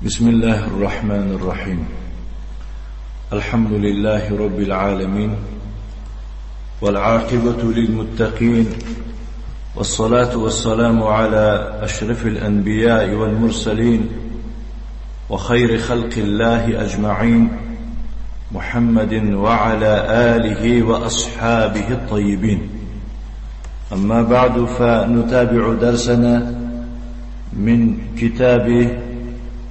بسم الله الرحمن الرحيم. الحمد لله رب العالمين، والعاقبة للمتقين، والصلاة والسلام على أشرف الأنبياء والمرسلين وخير خلق الله أجمعين، محمد وعلى آله وأصحابه الطيبين. أما بعد، فنتابع درسنا من كتاب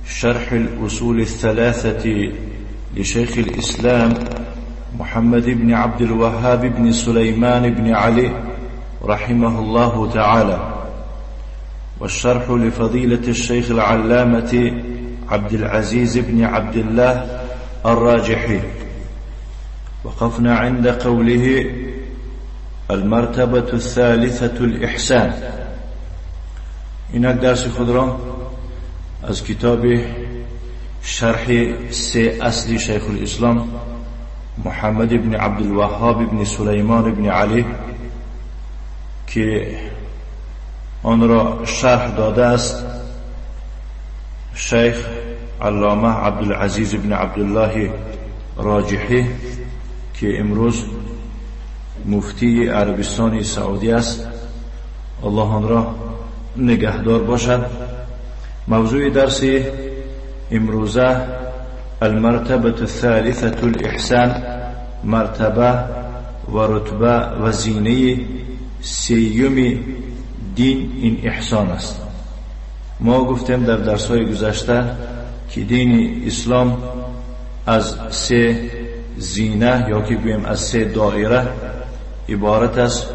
شرح الأصول الثلاثة لشيخ الإسلام محمد بن عبد الوهاب بن سليمان بن علي رحمه الله تعالى، والشرح لفضيلة الشيخ العلامة عبد العزيز بن عبد الله الراجحي. وقفنا عند قوله: المرتبة الثالثة الإحسان. اینک درس خود را از کتاب شرح سه اصلی شیخ الاسلام محمد بن عبد الوهاب بن سلیمان بن علی که آن را شرح داده است شیخ علامه عبدالعزیز بن عبدالله راجحی که امروز مفتی عربستان سعودی است، الله آن را نگهدار باشد. موضوع درس امروزه المرتبة الثالثة الإحسان، مرتبه و رتبه و زینه سیوم دین این احسان است. ما گفتیم در درس‌های گذشته که دین اسلام از سه زینه یا که گویم از سه دایره عبارت است.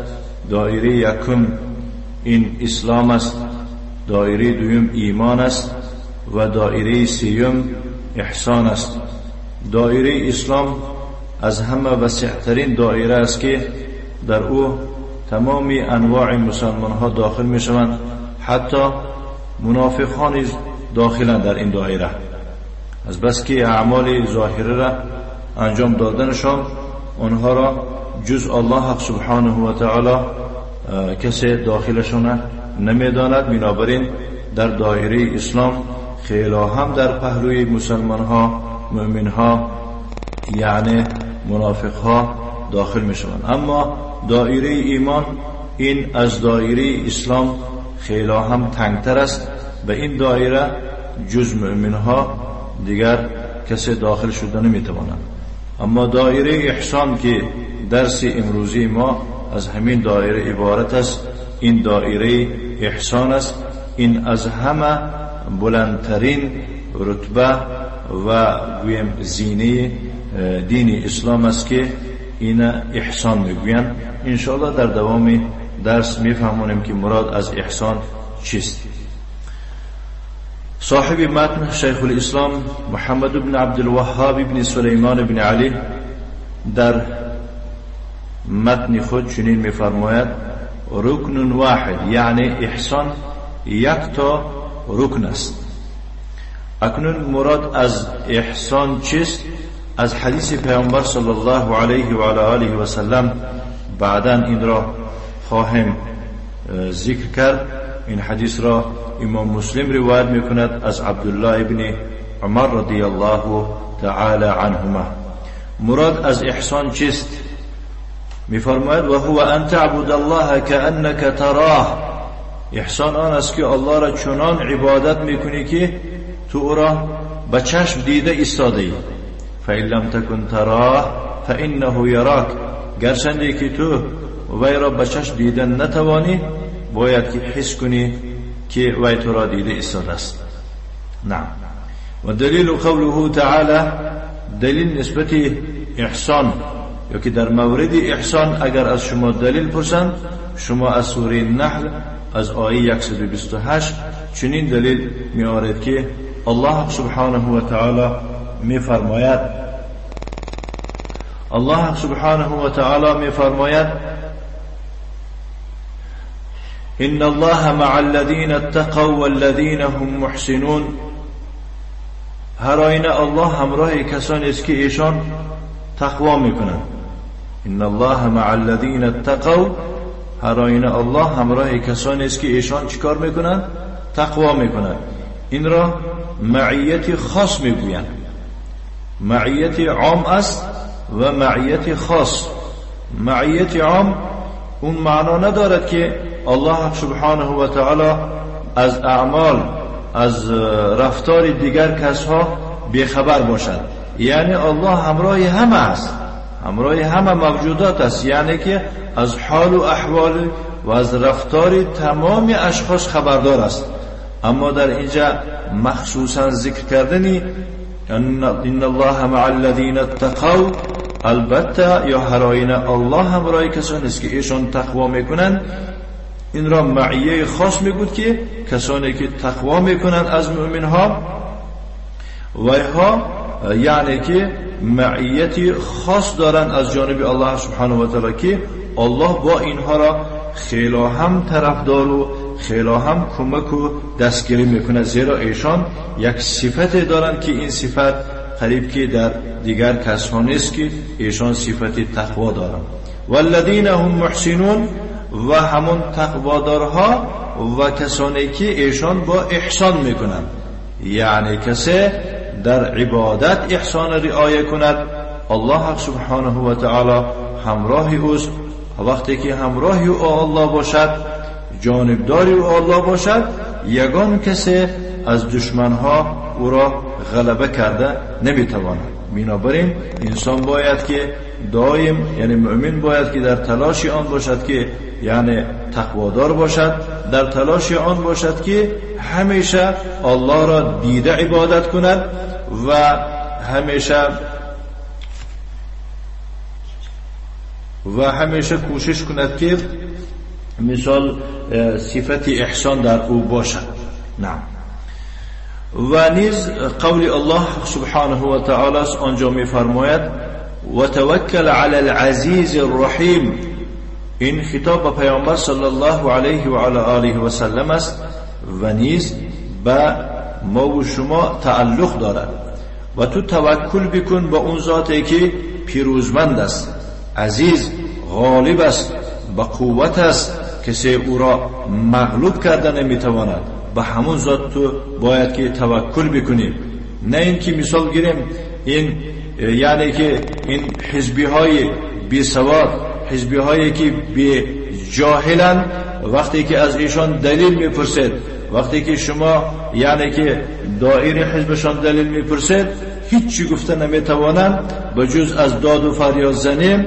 دایره یکم این اسلام است، دایره دوم ایمان است و دایره سیوم احسان است. دایره اسلام از همه وسیع‌ترین دایره است که در او تمام انواع مسلمان ها داخل می شوند، حتی منافقان داخلند در این دایره، از بس که اعمال ظاهره را انجام دادنشان آنها را جز الله سبحانه و تعالی کسی داخلشان نمیداند. بنابراین در دایره اسلام خیلی هم در پهلوی مسلمان ها، مؤمن ها یعنی منافق ها داخل می شوند. اما دایره ایمان این از دایره اسلام خیلی هم تنگتر است. به این دایره جز مؤمن ها دیگر کسی داخل شده نمی تواند. اما دایره احسان که درس امروزی ما از همین دایره عبارت است، این دایره احسان است. این از همه بلندترین رتبه و گویم زینه دین اسلام است که این احسان میگویند. انشاءالله در دوام درس میفهمونیم که مراد از احسان چیست. صاحب متن شیخ الاسلام محمد بن عبد الوهاب بن سلیمان بن علی در متن خود چنین میفرماید: رکن واحد، یعنی احسان یک تا رکن است. اکنون مراد از احسان چیست؟ از حدیث پیامبر صلی الله علیه و آله و سلم بعداً این را خواهم ذکر کرد. این حدیث را امام مسلم روایت میکند از عبدالله ابن عمر رضی الله تعالی عنهما. مراد از احسان چیست؟ میفرماید: و هو ان تعبد الله كأنك تراه. احسان آن است که الله را چنان عبادت میکنی که تو او را به چشم دیده ایستاده ای. فإن لم تكن تراه فإنه يراك. گرچند که تو وی را به چشم دیدن نتوانی، باید که حس کنی که وی تو را دیده ایستاده است. نعم. و دلیل قوله تعالی، دلیل نسبت احسان یا که در مورد احسان اگر از شما دلیل پرسند، شما از سوره نحل از آیه 128 چنین دلیل می‌آورد که الله سبحانه و تعالی می‌فرماید: الله سبحانه و تعالی می‌فرماید: ان الله مع الذين اتقوا والذين هم محسنون. هر آینه الله همراه کسانی است که ایشان تقوا میکنند. ان الله مع الذين اتقوا، هر آینه الله همراه کسانی است که ایشان چیکار میکنند؟ تقوا میکنند. این را معیت خاص میگویند. معیت عام است و معیت خاص. معیت عام اون معنا ندارد که الله سبحانه و تعالی از اعمال، از رفتار دیگر کسها بیخبر باشد. یعنی الله همراه همه است، همراه همه موجودات است، یعنی که از حال و احوال و از رفتار تمام اشخاص خبردار است. اما در اینجا مخصوصا ذکر کردنی ان الله مع الذین اتقوا، البته یا هراین الله همراه کسانی است که ایشان تقوا میکنند. این را معیه خاص میگوید که کسانی که تقوا میکنند از مؤمن ها و ها، یعنی که معیت خاص دارند از جانب الله سبحانه و تعالی که الله با اینها را خیلی هم طرفدار و خیلی هم کمک و دستگیری میکنه، زیرا ایشان یک صفت دارند که این صفت قریب که در دیگر کسان نیست که ایشان صفت تقوا دارند. والذین هم محسنون، و همون تقوادارها و کسانی که ایشان با احسان میکنند، یعنی کسی در عبادت احسان رعایت کند، الله سبحانه و تعالی همراه اوست. وقتی که همراه او الله باشد، جانبداری او الله باشد، یگان کسی از دشمنها او را غلبه کرده نمیتواند. بنابراین انسان باید که دائم، یعنی مؤمن باید که در تلاش آن باشد که یعنی تقوادار باشد، در تلاش آن باشد که همیشه الله را دیده عبادت کند و همیشه کوشش کند که مثال صفت احسان در او باشد. نعم. و نیز قول الله سبحانه و تعالی آنجا می فرماید و توکل علی العزیز الرحیم. این خطاب به پیامبر صلی الله علیه و علی آله و سلم است و نیز به ما و شما تعلق دارد. و تو توکل بکن به اون ذاتی که پیروزمند است، عزیز، غالب است، با قوت است، کسی او را مغلوب کردن نمیتواند. به همون ذات تو باید که توکل بکنی. نه اینکه مثال گیریم این یعنی که این حزبی های بی سواد، حزبی هایی که بی جاهلن، وقتی که از ایشان دلیل میپرسید، وقتی که شما یعنی که دایر حزبشان دلیل میپرسید، هیچی گفته نمیتوانند بجز از داد و فریاد زنی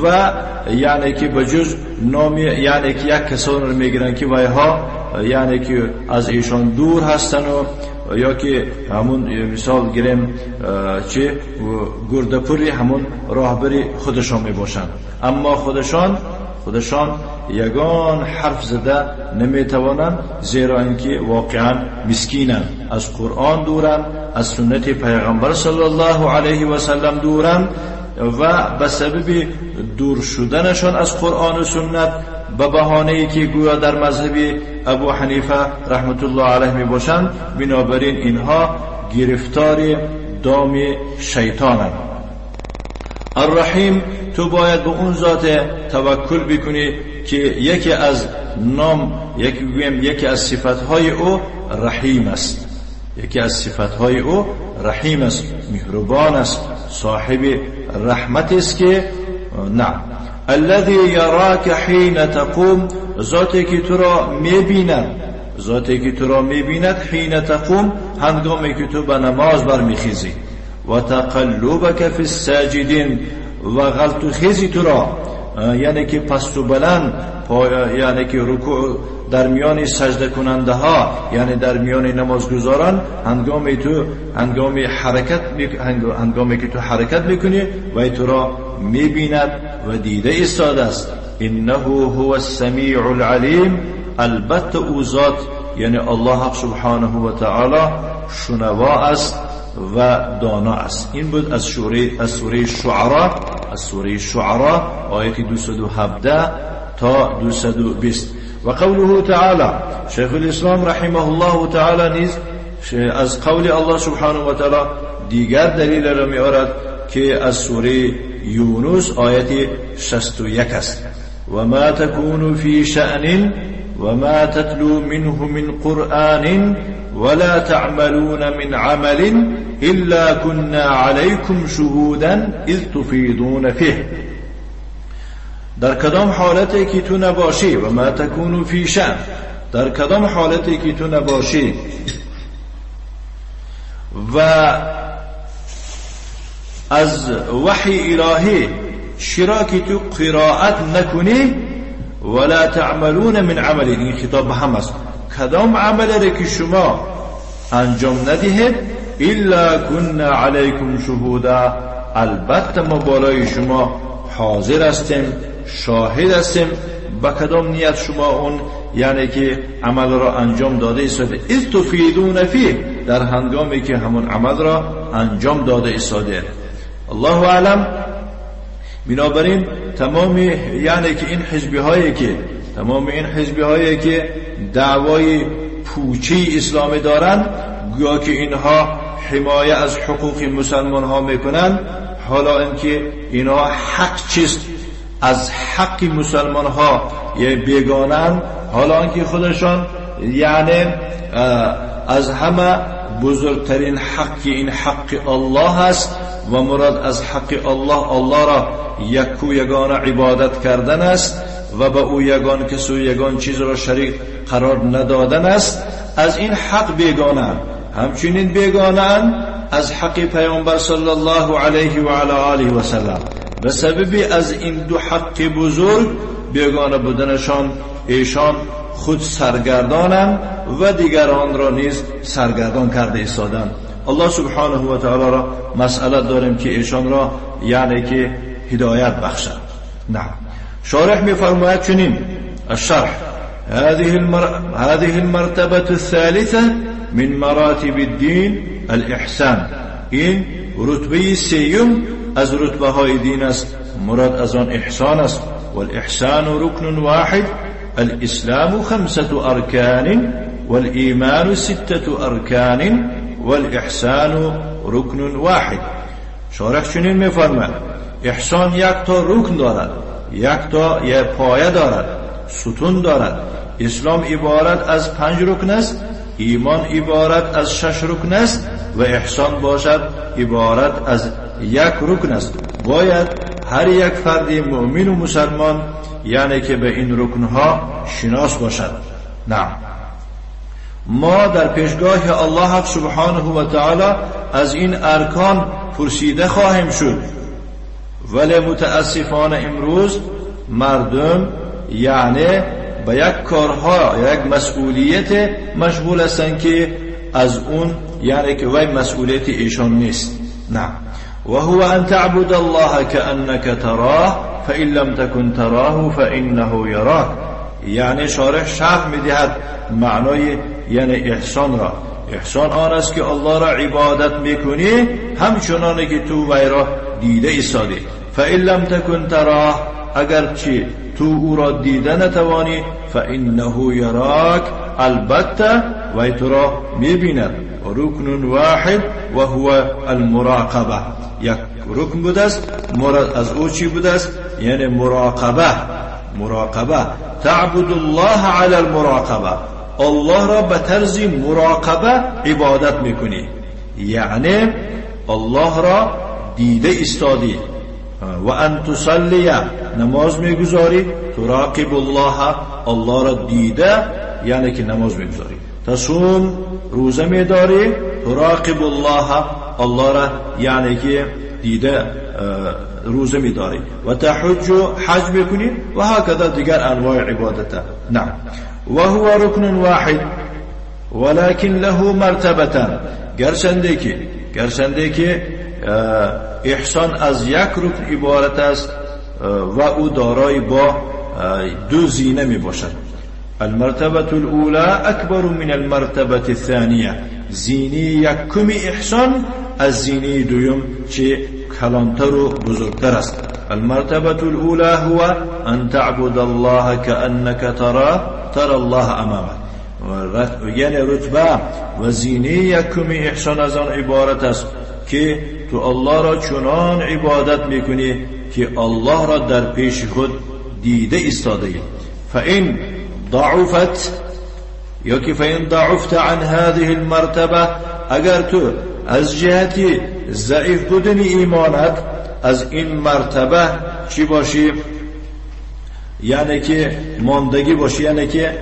و یعنی که بجز نام یعنی که یک کسان رو میگیرن که وایها یعنی که از ایشان دور هستن و یا که همون مثال گیریم چه گردپوری همون راهبری خودشان می باشند، اما خودشان یگان حرف زده نمیتوانند، زیرا اینکه واقعا مسکینند، از قرآن دورند، از سنت پیغمبر صلی الله علیه و سلم دورند و به سبب دور شدنشان از قرآن و سنت به بهانه‌ای که گویا در مذهب ابو حنیفه رحمت الله علیه می باشند، بنابراین اینها گرفتار دام شیطانند. الرحیم، تو باید به اون ذات توکل بکنی که یکی از صفتهای او رحیم است. یکی از صفتهای او رحیم است، مهربان است، صاحب رحمت است که نعم. الذي يراك حين تقوم، ذاتی که تو را میبیند، حین تقوم، هنگامی که تو به نماز برمیخیزی، و تقلبك في الساجدين، و غلط و خیزی تو را یعنی که پست و بلند، یعنی که رکوع در میان سجده کننده ها، یعنی در میان نمازگزاران، هنگامی که تو حرکت میکنی و تو را میبیند و دیده ایستاده است. انه هو السمیع العلیم، البته او ذات یعنی الله سبحانه و تعالی شنوا است و دانا است. این بود از سوره شعراء آیه 217 تا 220. و قوله تعالی، شیخ الاسلام رحمه الله تعالی نیز از قول الله سبحانه و تعالی دیگر دلیل را می آورد که از سوره یونس آیه 61 است. و ما تکون فی شأن وما تتلو منه من قرآن ولا تعملون من عمل إلا كنا عليكم شهودا إذ تفيضون فيه. در کدام حالتی که تو نباشی و ما تکونو فی شأن، در کدام حالتی که تو نباشی و از وحی الهی شراکی تو قرائت نکنی، ولا تعملون من عمل، این خطاب به هم است، کدام عملی که شما انجام ندهید، الا كنا علیکم شهودا، البته ما بالای شما حاضر هستیم، شاهد هستیم با کدام نیت شما اون یعنی که عمل را انجام داده ایستاده. اذ تفیدون فیه، در هنگامی که همون عمل را انجام داده ایستاده. الله اعلم. بنابراین تمام یعنی که این حزبی هایی که دعوای پوچی اسلامی دارن، گویا که اینها حمایه از حقوق مسلمان ها میکنن، حالا اینکه اینها حق چیست از حق مسلمان ها یه بیگانن، حالا اینکه خودشان یعنی از همه بزرگترین حق این حق الله است و مراد از حق الله را یک و یگانه عبادت کردن است و به او یگان کسی و یگان چیز را شریک قرار ندادن است. از این حق بیگانه، همچنین بیگانه از حق پیامبر صلی الله علیه و علی آله و سلم. به سبب از این دو حق بزرگ بیگانه بودنشان ایشان خود سرگردانند و دیگران را نیز سرگردان کرده ایستادند. الله سبحانه و تعالی را مسئلت داریم که ایشان را یعنی که هدایت بخشد. نه، شارح می‌فرماید چنین: الشرح هذه المرتبة الثالثة من مراتب الدين الإحسان. این رتبه سیوم از رتبه های دین است، مراد از آن احسان است. والإحسان ركن واحد، الإسلام 5 أركان والإيمان 6 أركان والإحسان ركن واحد. شارح چنین می‌فرماید احسان یک تا رکن دارد، یک تا پایه دارد، ستون دارد. اسلام عبارت از 5 رکن است، ایمان عبارت از 6 رکن است و احسان باشد عبارت از 1 رکن است. باید هر یک فرد مؤمن و مسلمان یعنی که به این رکنها شناس باشد. نه، ما در پیشگاه الله سبحانه و تعالی از این ارکان پرسیده خواهیم شد، ولی متاسفانه امروز مردم یعنی به یک کارها یک مسئولیت مشغول هستند که از اون یعنی که وی مسئولیت ایشان نیست. نه، وهو ان تعبد الله كأنك تراه فإن لم تكن تراه فإنه يراك. یعنی شرح میدهد معنای یعنی احسان را. احسان آن است که الله را عبادت میکنی همچنانه که تو وی را دیده ایستادی. فإن لم تكن تراه، اگرچه تو او را دیده نتوانی، فإنه یراک، البته وی تو را میبیند. رکن واحد و هو المراقبه، یک رکن بوده است، مراد از او چی بوده است؟ یعنی مراقبه. تعبد الله علی المراقبه، الله را به طرز مراقبه عبادت میکنی، یعنی الله را دیده ایستادی. و ان تصلی، نماز میگذاری، تراقب الله، الله را دیده یعنی که نماز میگذاری. تصوم، روزه میداری، تراقب الله، الله را یعنی که دیده روزه میداری. و تحج، حج میکنی و هکذا دیگر انواع عبادت. نعم. و هو رکن واحد ولكن له مرتبه، گرچنده که احسان از 1 رکن عبارت است و او دارای با 2 زینه می باشد. المرتبه الاولى اکبر من المرتبه الثانیه، زینه یکم احسان از زینه دوم چه کلانتر و بزرگتر است. المرتبه الاولى هو ان تعبد الله كأنك ترى الله امامك. یعنی رتبه و زینه یکم احسان از آن عبارت است که تو الله را چنان عبادت میکنی که الله را در پیش خود دیده ایستاده. فإن ضعفت يوكي فإن ضعفت عن هذه المرتبة اگر تو از جهتی ضعیف بودن ایمانت از این مرتبه چی باشی؟ یعنی که ماندگی باشی، یعنی که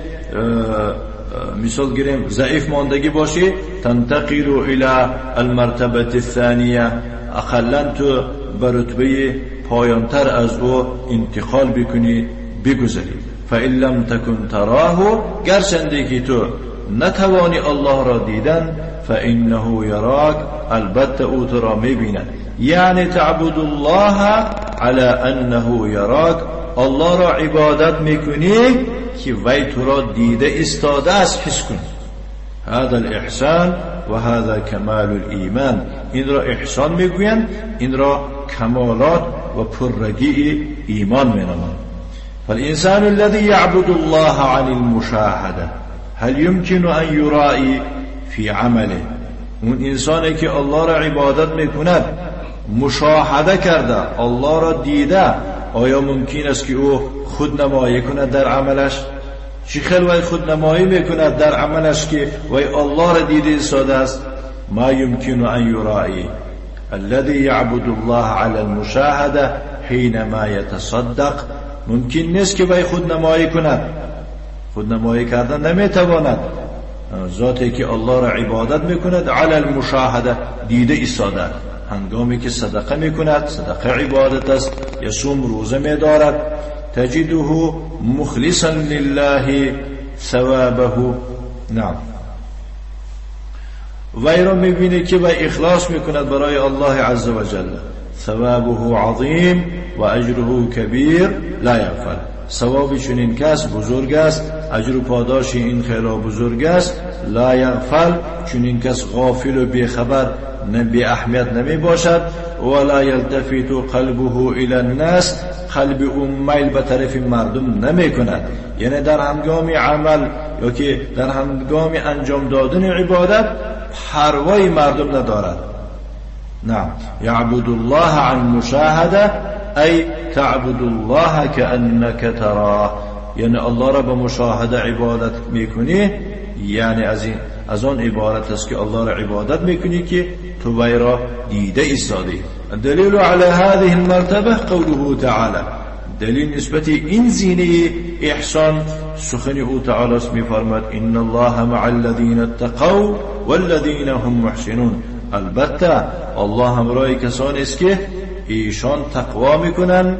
مثال گیریم ضعیف ماندگی باشی، تنتقل الى المرتبه الثانیه، اقلا تو به رتبه پایانتر از او انتقال بکنی بگذری. فإن لم تكن تراه، گرچنده که تو نتوانی الله را دیدن، فإنه یراک، البته او تو را میبیند. یعنی تعبد الله على انه یراک، الله را عبادت میکنی که وی تو را دیده استاده است، حس کن. هذا الاحسان و هذا کمال الایمان، این را احسان میگویند، این را کمالات و پررگی ایمان مینامند. فالانسان الذي يعبد الله عن المشاهده هل يمكن ان يرائي في عمله، اون انسانی که الله را عبادت میکند مشاهده کرده، الله را دیده، آیا ممکن است که او خود نمایی کند در عملش؟ چی خیلی وی خود نمایی میکند در عملش که وی الله را دیده ایستاده است؟ ما يمكن ان يرائي الذي يعبد الله على المشاهده حينما يتصدق، ممکن نیست که وی خود نمایی کند. خود نمایی کردن نمیتواند. ذاتی که الله را عبادت میکند علی المشاهده، دیده ایستاده، هنگامی که صدقه میکند، صدقه عبادت است، یصوم، روزه میدارد، تجده مخلصا لله ثوابه. نعم، وی را میبینی که وی اخلاص میکند برای الله عز و جل، ثوابه عظیم و اجره کبیر لا یغفل، ثواب چنین کس بزرگ است، اجر و پاداش این خیلی بزرگ است. لا یغفل، چنین کس غافل و بیخبر بی اهمیت نمی باشد. ولا یلتفت قلبه الى الناس، قلب او میل به طرف مردم نمی کند. یعنی در هنگام عمل یا که در هنگام انجام دادن عبادت پروای مردم ندارد. نعم، یعبد الله عن مشاهده ای تعبد الله كأنك تراه، یعنی الله را به مشاهده عبادت میکنی، یعنی از آن عبارت است که الله را عبادت میکنی که تو وی را دیده ایستادی. دلیل علی هذه المرتبه قوله تعالی، دلیل نسبت این زینه احسان سخن او تعالی است، میفرماد ان الله مع الذين اتقوا والذين هم محسنون، البته الله همراه کسانی است که ایشان تقوا میکنن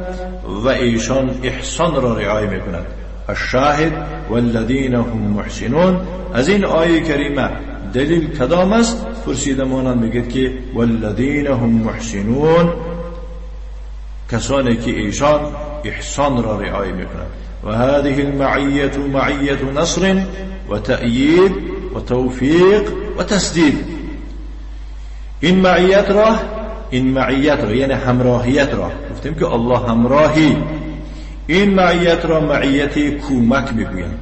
و ایشان احسان را رعایت میکنند. الشاهد والذین هم محسنون، از این آیه کریمه دلیل کدام است؟ پرسیده مانند میگه که والذین هم محسنون، کسانی که ایشان احسان را رعایت میکنند. و هذه المعیه معیه نصر و تأیید و توفیق و تسدید. این معیت را یعنی همراهیت را گفتیم که الله همراهی، این معیت را معیت کمک میگویند،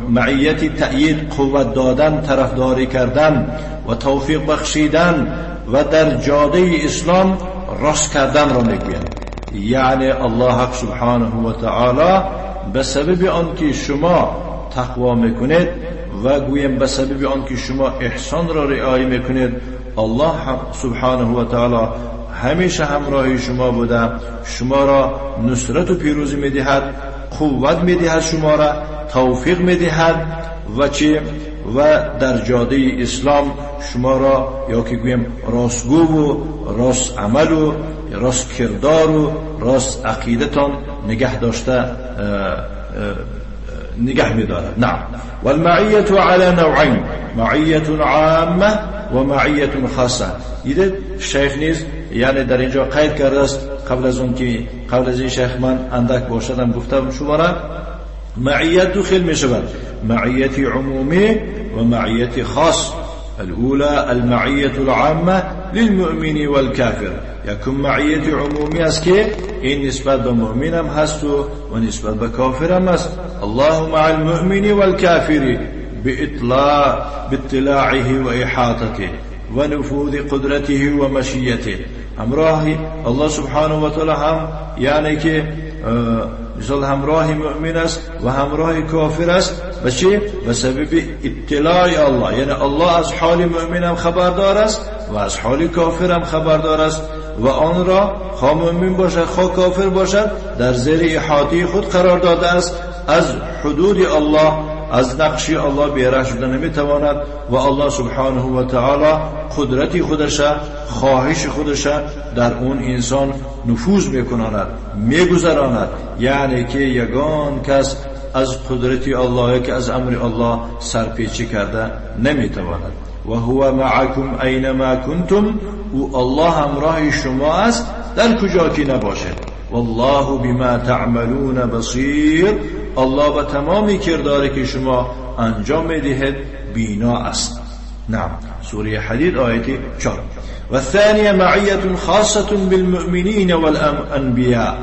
معیت تأیید، قوت دادن، طرفداری کردن و توفیق بخشیدن و در جاده اسلام راست کردن را میگویند. یعنی الله حق سبحانه و تعالی به سبب آنکه شما تقوا میکنید و گویم به سبب آنکه شما احسان را رعایت میکنید، الله سبحانه و تعالی همیشه همراه شما بوده، شما را نصرت و پیروزی میدهد، قوت میدهد، شما را توفیق میدهد و در جاده اسلام شما را یا که گویم راستگو و راست عمل و راست کردار و راست عقیدتان نگه داشته نگه می‌دارد. نعم، والمعیة على نوعین، معیة عامه و معیة خاصه. دیدید شیخ نیز یعنی در اینجا قید کرده است، قبل از این شیخ من اندک باشدم گفتم شما را معیت دو خیل می شود، معیت عمومی و معیت خاص. الاولى المعیة العامه للمؤمن والكافر، یکم معیت عمومی است که این نسبت به مؤمن هم هست و نسبت به کافر هم است. الله مع المؤمن والكافر باطلاعه و احاطته و نفوذ قدرته و مشیته. همراه الله سبحانه و تعالی هم یعنی که مثال همراه مؤمن است و همراه کافر است. به چی؟ به سبب اطلاع الله، یعنی الله از حال مؤمن هم خبردار است و از حال کافر هم خبردار است و آن را خواه مؤمن باشد خواه کافر باشد در زیر احاطه خود قرار داده است. از حدود الله، از نقشی الله بیره شده نمیتواند و الله سبحانه و تعالی قدرتی خودش، خواهش خودش در اون انسان نفوذ میکناند، میگذراند. یعنی که یگان کس از قدرت الله که از امر الله سرپیچی کرده نمیتواند. و هو معکم اینما کنتم، او الله همراه شما است در کجا که نباشد. والله بما تعملون بصیر، الله به تمامی کرداری که شما انجام میدهید بینا است. نعم. سوره حدید آیت 4. والثانية معية خاصة بالمؤمنين والأنبياء.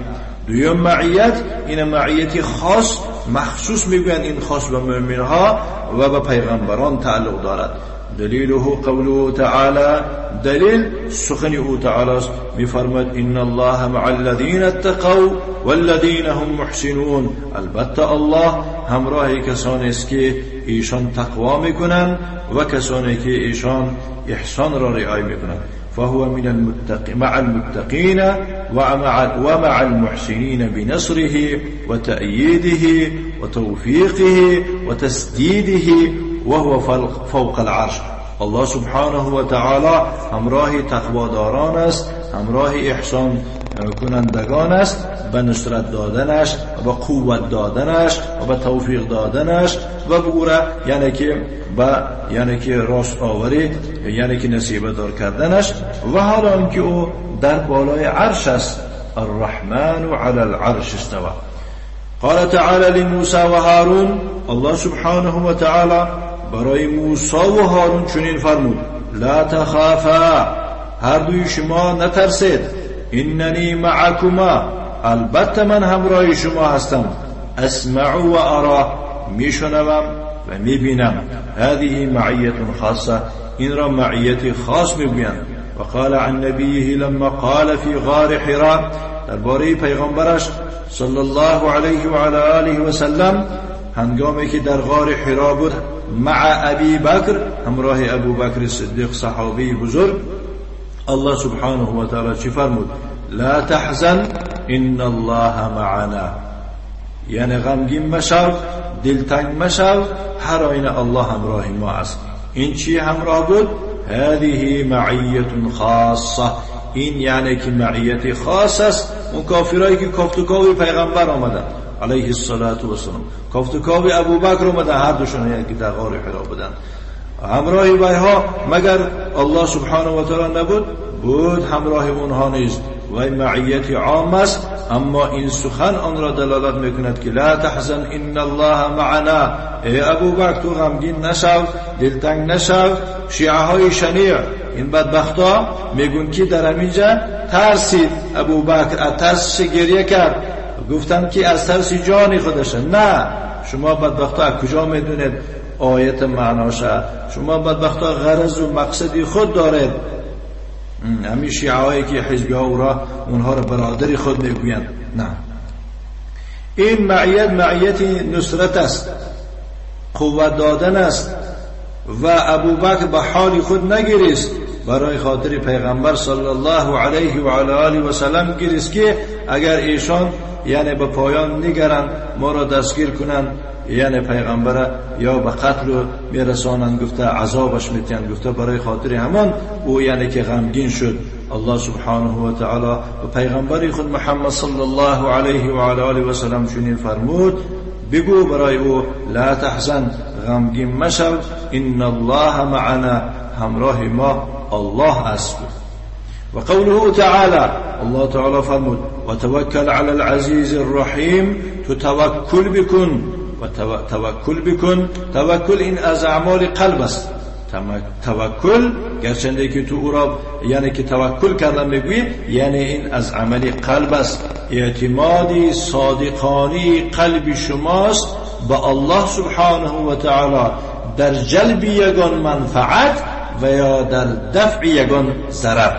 دوم معیت، این معیت خاص مخصوص میگویند این خاص به مؤمن ها و به پیغمبران تعلق دارد. دلیله قوله تعالی، دلیل سخن او تعالی است، میفرماید ان الله مع الذين اتقوا والذين هم محسنون. البته الله همراه کسانی است که ایشان تقوا میکنند و کسانی که ایشان احسان را رعایت میکنند. فهو من مع المتقين ومع المحسنين بنصره وتأييده وتوفيقه وتسديده وهو فوق العرش. الله سبحانه و تعالی همراه تقواداران است، همراه احسان کنندگان است، به نصرت دادنش و به قوت دادنش و به توفیق دادنش و به او را یعنی که راست آوری، یعنی که نصیبه دار کردنش. و حالا که او در بالای عرش است. الرحمن علی العرش استوى. قال تعالی لموسی و هارون، الله سبحانه و تعالی برای موسی و هارون چنین فرمود: لا تخافا، هر دوی شما نترسید. اننی معکما، البته من همراه شما هستم. اسمع و ارى، میشنوم و میبینم. هذه معیت خاصه، این را معیت خاص میگویند. و قال عن نبیه لما قال فی غار حراء، درباره پیغمبرش صلی الله علیه و علی آله و سلم هنگامی که در غار حراء بود، مع ابی بکر، همراه ابو بکر صدیق صحابی بزرگ، الله سبحانه و تعالی چی فرمود؟ لا تحزن ان الله معنا، یعنی غمگین مشو، دلتنگ مشو، هر آینه الله همراه ما است. این چی همراه بود؟ هذه معیت خاصه، این یعنی که معیت خاص است. اون کافرایی که کافتوکاوی پیغمبر آمدن علیه الصلاة والسلام، کافتوکاوی ابو بکر آمدن، هر دوشون یعنی که در غار حراء بودن، همراه ویها مگر الله سبحانه و تعالی نبود؟ بود همراه اونها نیز. و معیت عام است، اما این سخن آن را دلالت میکند که لا تحزن ان الله معنا. ای ابو بکر تو غمگین نشو، دلتنگ نشو. شیعه های شنیع، این بدبختا میگن که در همینجا ترسید ابو بکر، از ترسش گریه کرد، گفتن که از ترس جان خودشه. نه، شما بدبختا کجا میدونید آیت معناشه؟ شما بدبختا غرض و مقصدی خود دارید. همین شیعه هایی که حزبی ها اونها را برادری خود میگویند. نه، این معیت نصرت است، قوت دادن است. و ابو بکر به حال خود نگریست، برای خاطر پیغمبر صلی الله علیه و علی آله و سلم گریست که اگر ایشان یعنی به پایان نگرند، ما را دستگیر کنند، یعنی پیغمبر یا به قتل میرسانند، گفته عذابش میتین، گفته برای خاطر همان او یعنی که غمگین شد. الله سبحانه و تعالی و پیغمبر خود محمد صلی الله علیه و علی آله و سلم چنین فرمود: بگو برای او لا تحزن، غمگین مشو، ان الله معنا، همراه ما الله است. و قوله تعالی، الله تعالی فرمود: و توکل علی العزیز الرحیم، تو توکل بکن و توکل بکن. توکل این از اعمال قلب است. توکل گرچنده که تو او را یعنی که توکل کردن میگوی، یعنی این از عمل قلب است. اعتمادی صادقانی قلب شماست به الله سبحانه و تعالی در جلب یگان منفعت و یا در دفع یگان ضرر.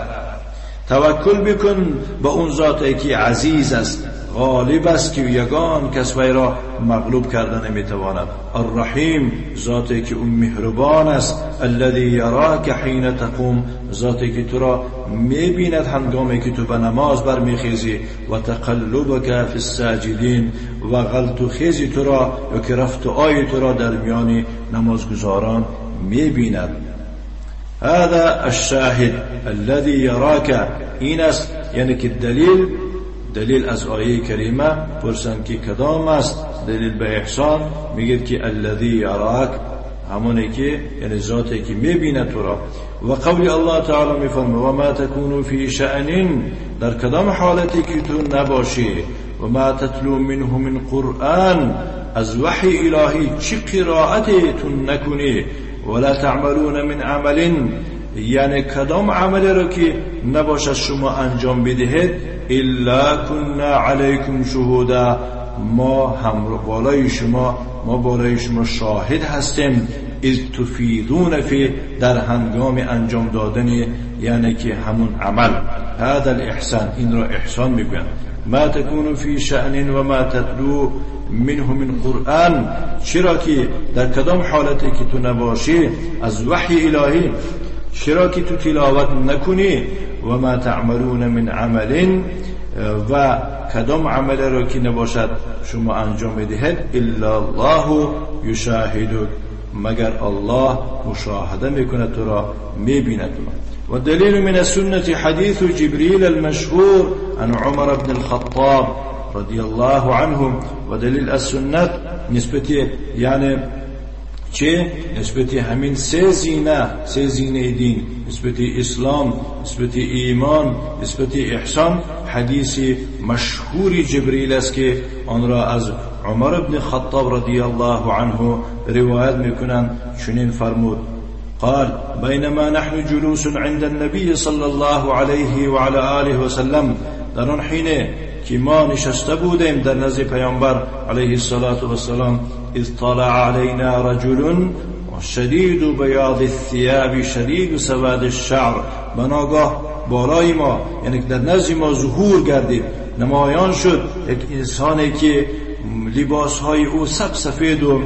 توکل بکن به اون ذاتی که عزیز است، غالب است که یگان کس وی را مغلوب کردن نمیتواند. الرحیم، ذاتی که اون مهربان است. الذی یراک حین تقوم، ذاتی که تو را میبیند هنگامی که تو به نماز برمیخیزی. و تقلبک فی الساجدین، و غلط خیزی تو را یا که رفت آی تو را در میان نمازگزاران میبیند. هذا الشاهد الذي يراك، این است یعنی که دلیل از آیه کریمه. پرسن که کدام است دلیل به احسان؟ میگه که الذي يراك، همونی که یعنی ذاتی که میبینه تو را. و قول الله تعالی میفرمه و ما تكون فی شأن، در کدام حالتی که تو نباشی. و ما تتلو منه من قرآن، از وحی الهی چی قرائتی تو نکنی. ولا تعملون من عمل، یعنی کدام عملی رو که نباشد شما انجام بدهید. الا كنا علیکم شهودا، ما بالای شما شاهد هستیم. اذ تفیدون فی، در هنگام انجام دادن یعنی که همون عمل. هذا الاحسان، این رو احسان میگویند. ما تكون فی شأن و ما تتلو منه من قرآن، چرا که در کدام حالتی که تو نباشی از وحی الهی، چرا که تو تلاوت نکنی. و ما تعملون من عمل، و کدام عمل را که نباشد شما انجام دهید. الا الله یشاهدک، مگر الله مشاهده میکنه تو را، میبیند. و دلیل من السنة حدیث جبریل المشهور عن عمر بن الخطاب رضی الله عنه. و دلیل از سنت نسبت یعنی چه؟ نسبت همین سه زینه دین، نسبت اسلام، نسبت ایمان، نسبت احسان. حدیث مشهوری جبریل است که آن را از عمر بن خطاب رضی الله عنه روایت میکنند. چنین فرمود: قال بينما نحن جلوس عند النبي صلى الله عليه وعلى آله وسلم، در آن حین که ما نشسته بودیم در نزد پیامبر علیه الصلاة والسلام. اذ طلع علينا رجل شدید بیاض الثياب شدید سواد الشعر، بناگاه بالای ما یعنی در نزد ما ظهور گردید، نمایان شد یک انسانی که لباسهای او سفید و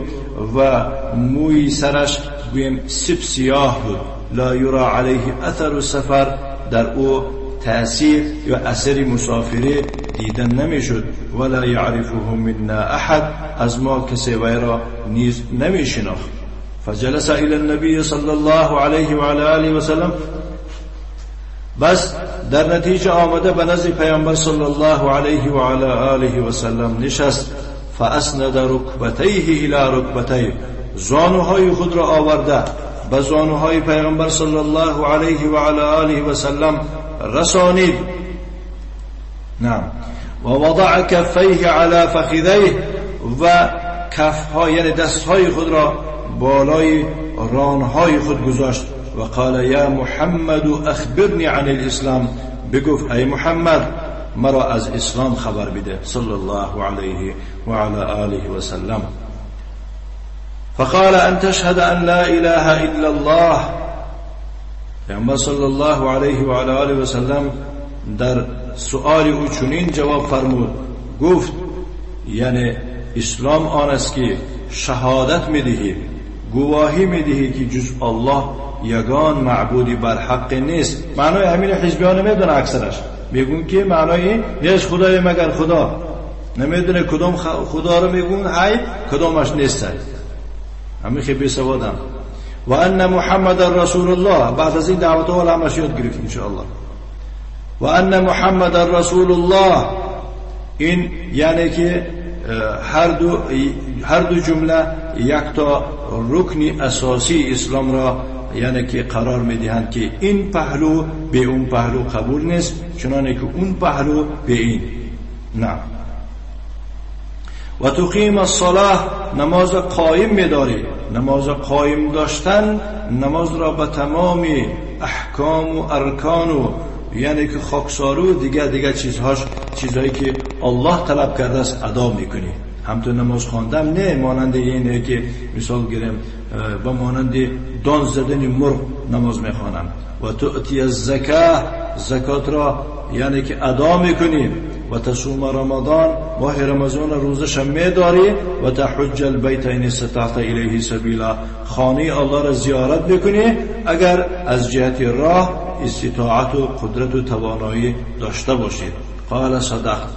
موی سرش گویم سیاه بود. لا یرا علیه اثر السفر، در او تأثیر یا اثر مسافری دیدن نمیشد. ولا یعرفه منا احد، از ما کسی وی را نیز نمیشناخت. فجلس الى النبي صلی الله علیه و آله و سلم، بس در نتیجه آمده به نزد پیامبر صلی الله علیه و آله و سلم نشست. فاسند رکبتیه الى رکبتیه، زانوهای خود را آورده به زانوهای پیغمبر صلی الله علیه و آله و سلم رسانید. نعم. و وضع کفیه علی فخذیه، و کفها یعنی دستهای خود را بالای رانهای خود گذاشت. و قال یا محمد اخبرنی عن الاسلام، بگفت ای محمد مرا از اسلام خبر بده. صلی الله علیه و آله و سلم. فقال ان تشهد ان لا اله الا الله، پیامبر صلی الله علیه و آله و سلم در سؤال او چنین جواب فرمود، گفت یعنی اسلام آن است که شهادت میدهی، گواهی میدهی که جز الله یگان معبودی بر حق نیست. معنای همین حزبیان نمیدونه، اکثرش میگون که معنای نیست خدای مگر خدا، نمیدونه کدام خدا رو میگون های کدامش نیست. همین خیلی بی‌سوادن. و ان محمد رسول الله، بعد از این دعوت ها همش یاد گرفتیم ان شاء الله. و ان محمد رسول الله، این یعنی که هر دو جمله یک تا رکن اساسی اسلام را یعنی که قرار میدهند که این پهلو به اون پهلو قبول نیست، چنانه که اون پهلو به این. نه. و تقیم الصلاه، نماز قائم می‌داری. نماز قائم داشتن نماز را به تمام احکام و ارکان و یعنی که خاکسارو دیگه چیزهایی که الله طلب کرده است ادا میکنی. همطور نماز خواندن نه مانند اینه که مثال گیرم با مانند دان زدن مرغ نماز میخوانم. و تؤتی الزکاه، زکات را یعنی که ادا میکنی. و تصوم رمضان ماه رمضان روزش می‌داری و تحج البیت ان استطعت الیه سبیلا خانه الله را زیارت بکنی اگر از جهت راه استطاعت و قدرت و توانایی داشته باشید. قال صدقت.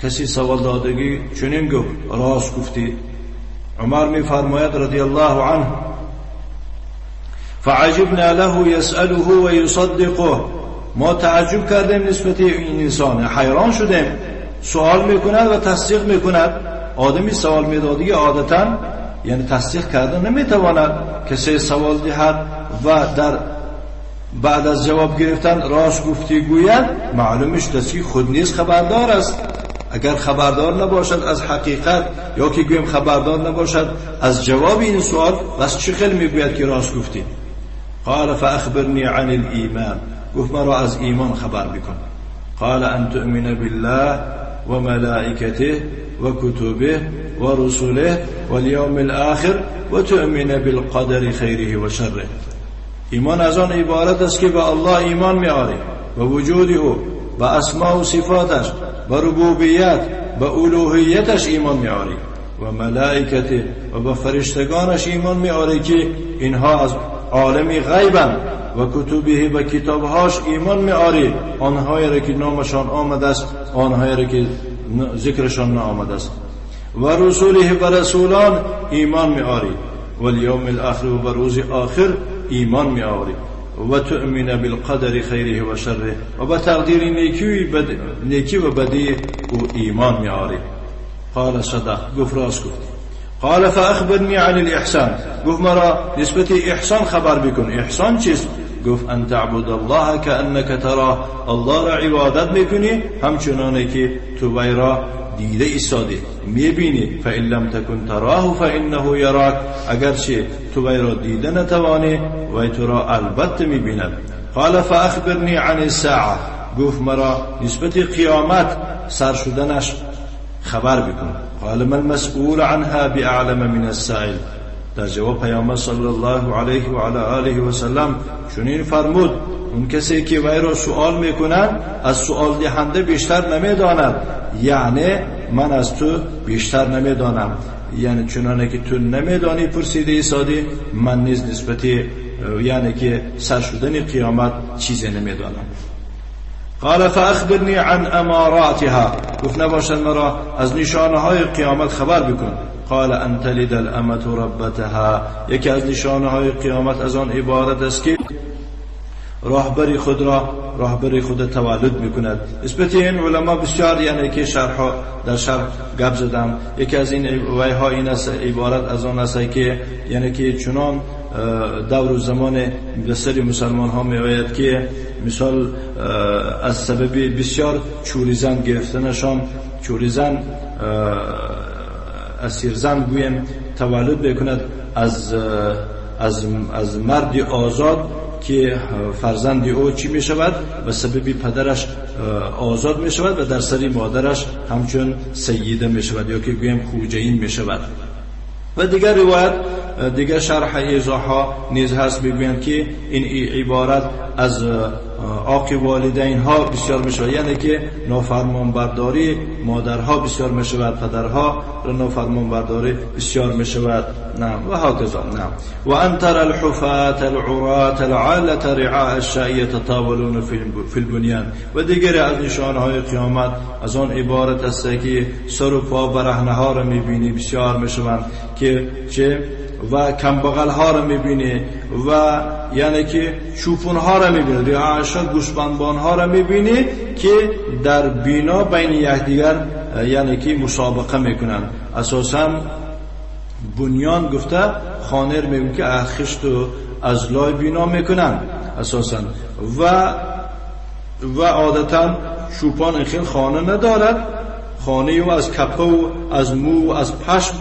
کسی سوال دادگی چنین گفت راست گفتی. عمر می‌فرماید رضی الله عنه فعجبنا له يسأله ويصدقه ما تعجب کردیم نسبت این انسان حیران شدیم سوال میکند و تصدیق میکند. آدمی سوال میدادی عادتا یعنی تصدیق کردن نمیتواند. کسی سوال دهد و در بعد از جواب گرفتن راست گفتی گوید معلومش کسی خود نیز خبردار است. اگر خبردار نباشد از حقیقت یا که گویم خبردار نباشد از جواب این سوال بس چه خیلی میگوید که راست گفتی. قال فاخبرني عن الایمان گفت مرا از ایمان خبر بکن. قال ان تؤمن بالله و ملائکته و کتبه و رسله و اليوم الاخر و تؤمن بالقدر خیره و شره. ایمان از آن عبارت است که به الله ایمان میاری و وجود او و اسماء و صفاتش و ربوبیت و الوهیتش ایمان میاری و ملائکته و به فرشتگانش ایمان میاری که اینها از عالمی غیبند و کتبه و کتابهاش ایمان میاری آنهایی را که نامشان آمده است آنهایی را که ذکرشان نآمده است و رسوله و رسولان ایمان میاری و الیوم الاخر و روز آخر ایمان میاری و تؤمن بالقدر خیره و شره و به تقدیر نیکی و بدی او ایمان میاری. قال صدق گفت راست گفت. قال فاخبرني عن الاحسان گفت مرا نسبت احسان خبر بکن. احسان چیست؟ گفت ان تعبد الله كأنك تراه الله را عبادت میکنی همچنانه که تو وی را دیده ایستادی میبینی. فإن لم تكن تراه فإنه يراك اگرچه تو وی را دیده نتوانی وی تو را البته میبیند. قال فاخبرني عن الساعه گفت مرا نسبت قیامت سر شدنش خبر بکن. قال من مسئول عنها باعلم من السائل. در جواب پیامبر صلی الله علیه و علی آله و سلم چنین فرمود اون کسی که وی را سوال میکنند از سوال دهنده بیشتر نمیداند یعنی من از تو بیشتر نمیدانم یعنی چنانه که تو نمیدانی پرسیده ایستادی من نیز نسبتی یعنی که سر شدن قیامت چیزی نمیدانم. قال فاخبرني عن اماراتها گفت نباشد مرا از نشانه های قیامت خبر بکن. قال ان تلد الامه ربتها یکی از نشانه های قیامت از آن عبارت است که راهبری خود تولد میکند. نسبت این علما بسیار یعنی که در شرح گپ زدم. یکی از این ویها این است عبارت از آن است که یعنی که چنان دور و زمان بسیاری مسلمان ها میآید که مثال از سبب بسیار چوریزن گرفتنشان چوریزن اسیرزن گویم تولد بکند از مرد آزاد که فرزند او چی می شود و سبب پدرش آزاد می شود و در سری مادرش همچون سیده می شود یا که گویم خوجین می شود. و دیگر روایت دیگر شرح ایضاحا نیز هست میگویند که این عبارت از عاق والدین ها بسیار میشود یعنی که نافرمان برداری مادرها بسیار میشود پدرها را نافرمان برداری بسیار میشود. نعم و هكذا. نعم و انتر الحفاة العراة العالة رعاء الشاء يتطاولون في البنيان و دیگر از نشانه های قیامت از آن عبارت است که سر و پا برهنه ها را میبینی بسیار میشوند که چه و کمبغل ها را میبینی و یعنی که چوپون ها را میبینی رعاشه گوسفندان ها را میبینی که در بینا بین یکدیگر یعنی که مسابقه میکنند. اساسا بنیان گفته خانه رو میگن که خشت و از لای بینا میکنن اساسا و عادتا چوپان خیلی خانه ندارد. خانه و از کپه و از مو و از پشم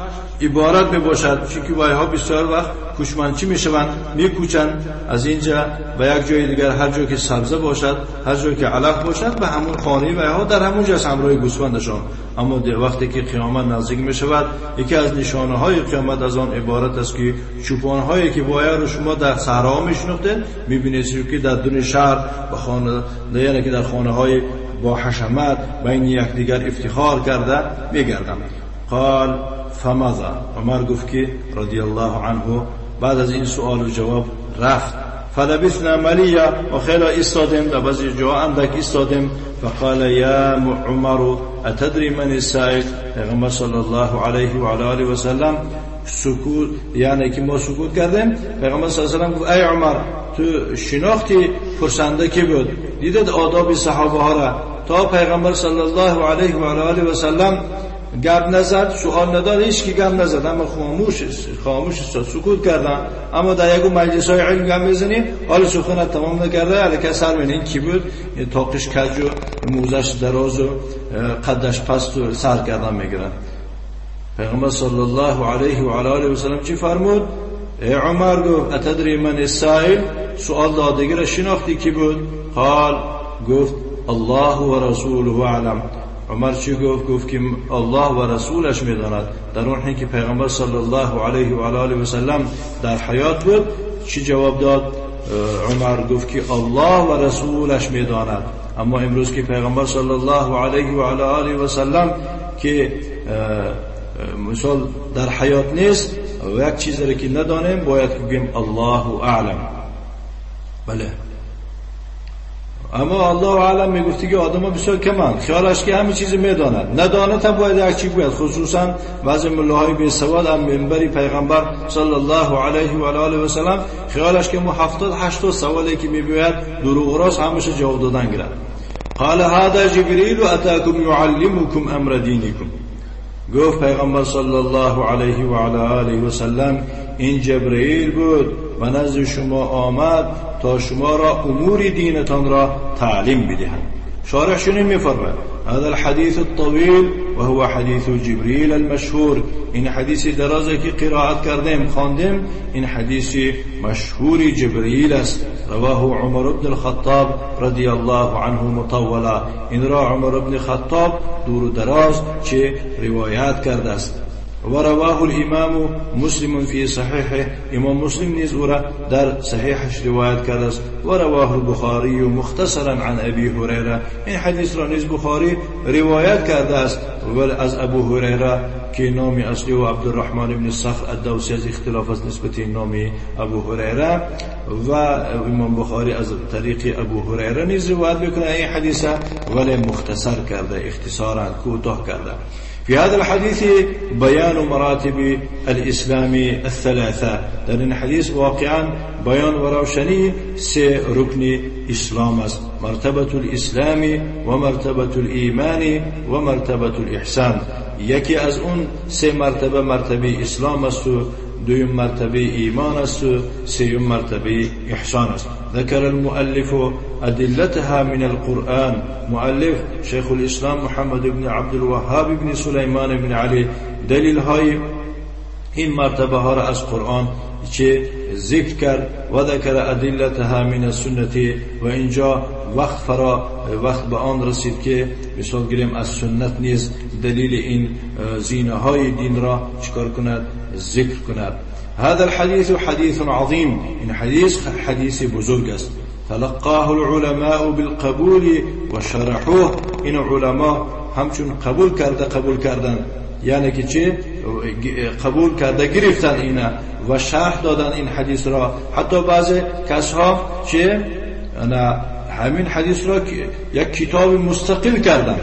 عبارت می باشد چون که وایها بسیار وقت کوچمنچی می شوند میکوچند از اینجا و یک جای دیگر هر جا که سبزه باشد هر جا که علف باشد به همون خانه وایها در همون جا همراه گوسفندشان. اما وقتی که قیامت نزدیک می شود یکی از نشانه های قیامت از آن عبارت است که چوپان هایی که وایها رو شما در صحرا میشناختید میبینید که در دون شهر و خانه یعنی که در خانه های با حشمت بین یکدیگر افتخار کرده میگردند. قال فماذا؟ عمر گفت که رضی الله عنه بعد از این سوال و جواب رفت. فلبثنا ملیا و خیلی ایستادیم، در بعضی جاها اندک ایستادیم. فقال یا عمر اتدری من السائل؟ پیغمبر صلی الله علیه و آله و سلم سکوت، یعنی که ما سکوت کردیم. پیغمبر صلی الله علیه و سلم گفت ای عمر تو شناختی پرسنده کی بود؟ دیدید آداب صحابه ها را تا پیغمبر صلی الله علیه و آله و سلم گپ نزد، سوال نداد، هیچ کی گپ نزد، اما خاموش سکوت کردن. اما در یک مجلس های علم گپ میزنیم، حال سخن تمام نکرده، الکی سر بین این کی بود؟ تاقش کج و موزش دراز و قدش پست و سر کردن میگیرن. پیغمبر صلی الله علیه و آله و سلم چی فرمود؟ ای عمر گفت اتدری من السائل؟ سوال دادگیر شناختی کی بود؟ قال گفت الله و رسوله اعلم. عمر چی گفت؟ گفت که الله و رسولش میداند. در اون حین که پیغمبر صلی الله علیه و آله و سلم در حیات بود چی جواب داد؟ عمر گفت که الله و رسولش میداند. اما امروز که پیغمبر صلی الله علیه و آله و سلم که مثال در حیات نیست و یک چیزی را که ندانیم باید بگیم الله اعلم. بله، اما الله اعلم میگفتی که آدم ها بسیار کمند، خیالش که همه چیزی میداند، نداند هم باید یک چی باید. خصوصا بعضی ملاهای بی سواد هم منبری پیغمبر صلی الله علیه و آله و سلم خیالش که ما 70-80 سوالی که میگوید دروغ راست همش جواب دادن گیرد. قال هذا جبريل اتاكم يعلمكم امر دينكم. گفت پیغمبر صلی الله علیه و آله و سلم این جبرئیل بود و نزد شما آمد تا شما را امور دینتان را تعلیم بدهد. شارح شنو میفرماید؟ هذا الحديث الطويل وهو حديث جبريل المشهور. این حدیث درازه که قرائت کردیم خواندیم، این حدیث مشهور جبرئیل است. رواه عمر بن الخطاب رضی الله عنه مطولا. این را عمر بن الخطاب دور دراز چه روایت کرده است. و رواه الامام مسلم فی صحیحه. امام مسلم نیز او را در صحیحش روایت کرده است. و رواه البخاری مختصرا عن ابی هریره. این حدیث را نیز بخاری روایت کرده است و از ابو هریره که نام اصلی و عبدالرحمن بن صخر الدوسی از اختلاف است نسبت نام ابو هریره، و امام بخاری از طریق ابو هریره نیز روایت میکنه این حدیث، ولی مختصر کرده، اختصارا کوتاه کرده. في هذا الحديث بيان مراتب الإسلام الثلاثة. در این حدیث واقعا بیان و روشنی سه رکن اسلام است: مرتبة الاسلام و مرتبة الایمان و مرتبة الاحسان. یکی از اون سه مرتبه مرتبه اسلام است و دویم مرتبه ایمان است و سوم مرتبه احسان است. ذكر المؤلف أدلتها من القرآن. مؤلف شيخ الإسلام محمد بن عبد الوهاب بن سليمان بن علي دلیل های این مرتبه ها را از قرآن چه ذکر کرد. و ذکر ادلتها من السنة. و اینجا وقت به آن رسید که مثال گیریم از سنت نیز دلیل این زینه های دین را چکار کند؟ ذکر کند. هذا الحديث حديث عظيم. این حدیث بزرگ است. تلقاه العلماء بالقبول وشرحوه. این علماء همچون قبول کردن یعنی که چه قبول کرده گرفتن اینا و شرح دادن این حدیث را. حتی بعض کسها چه همین حدیث را یک کتاب مستقل کردن.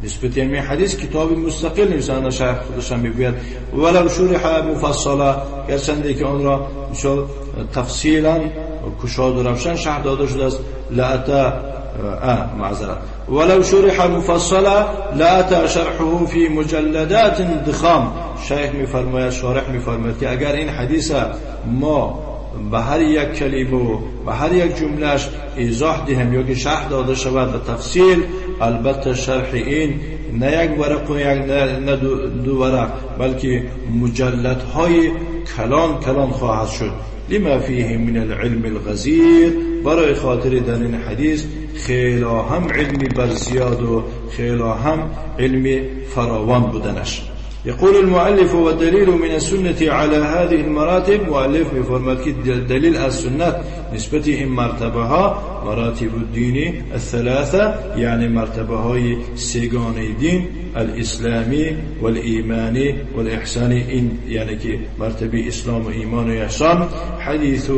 نسبت این حدیث کتاب مستقل نویسنده شیخ خودشان میگوید ولو شرح مفصلا، گرچنده که آن را تفصیلا کشاد و روشن شرح داده شده است. ولو شرح مفصلا لأتى شرحه في مجلدات ضخام. شیخ میفرماید، شارح میفرماید که اگر این حدیث ما به هر یک کلمه و به هر یک جملهش ایضاح دهیم یا که شرح داده شود و تفصیل، البته شرح این نه یک ورق و نه دو ورق بلکه مجلدهای کلان خواهد شد. لما فيه من العلم الغزير. برای خاطر در این حدیث خیلی هم علمی برزیاد و خیلی هم علمی فراوان بودنش. يقول المؤلف والدليل من السنة على هذه المراتب. مؤلف بفرمات دليل السنة نسبت این مرتبه ها مراتب الدین الثلاثه، یعنی مرتبه های سگانه دین، الاسلامی والایمانی والاحسانی، این یعنی که مرتبه اسلام و ایمان و احسان. حدیث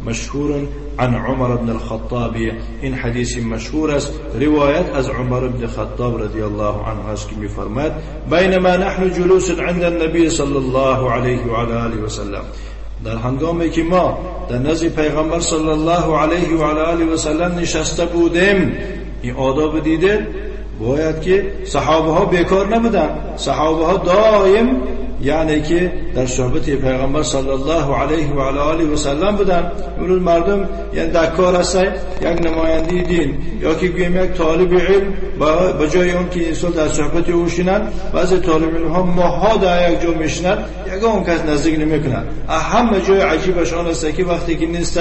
مشهور عن عمر بن الخطاب، این حدیث مشهور است، روایت از عمر بن الخطاب رضی الله عنه است که می‌فرماید بینما نحن جلوس عند النبي صلی الله علیه و آله و سلم، در هنگامی که ما در نزد پیغمبر صلی الله علیه و آله و سلم نشسته بودیم. این آداب دیده باید که صحابه ها بیکار نبودن، صحابه ها دائم یعنی که در صحبت پیغمبر صلی الله علیه و آله و سلم بودن. امروز مردم یعنی در کار هستن، یک نماینده دین یا که گویم یک طالب علم با جای اون که انسان در صحبت او شینن، بعضی طالب علم ها ماها در یک جا میشنن، یک اون کس نزدیک نمیکنن. همه جای عجیبش آن است که وقتی که نیست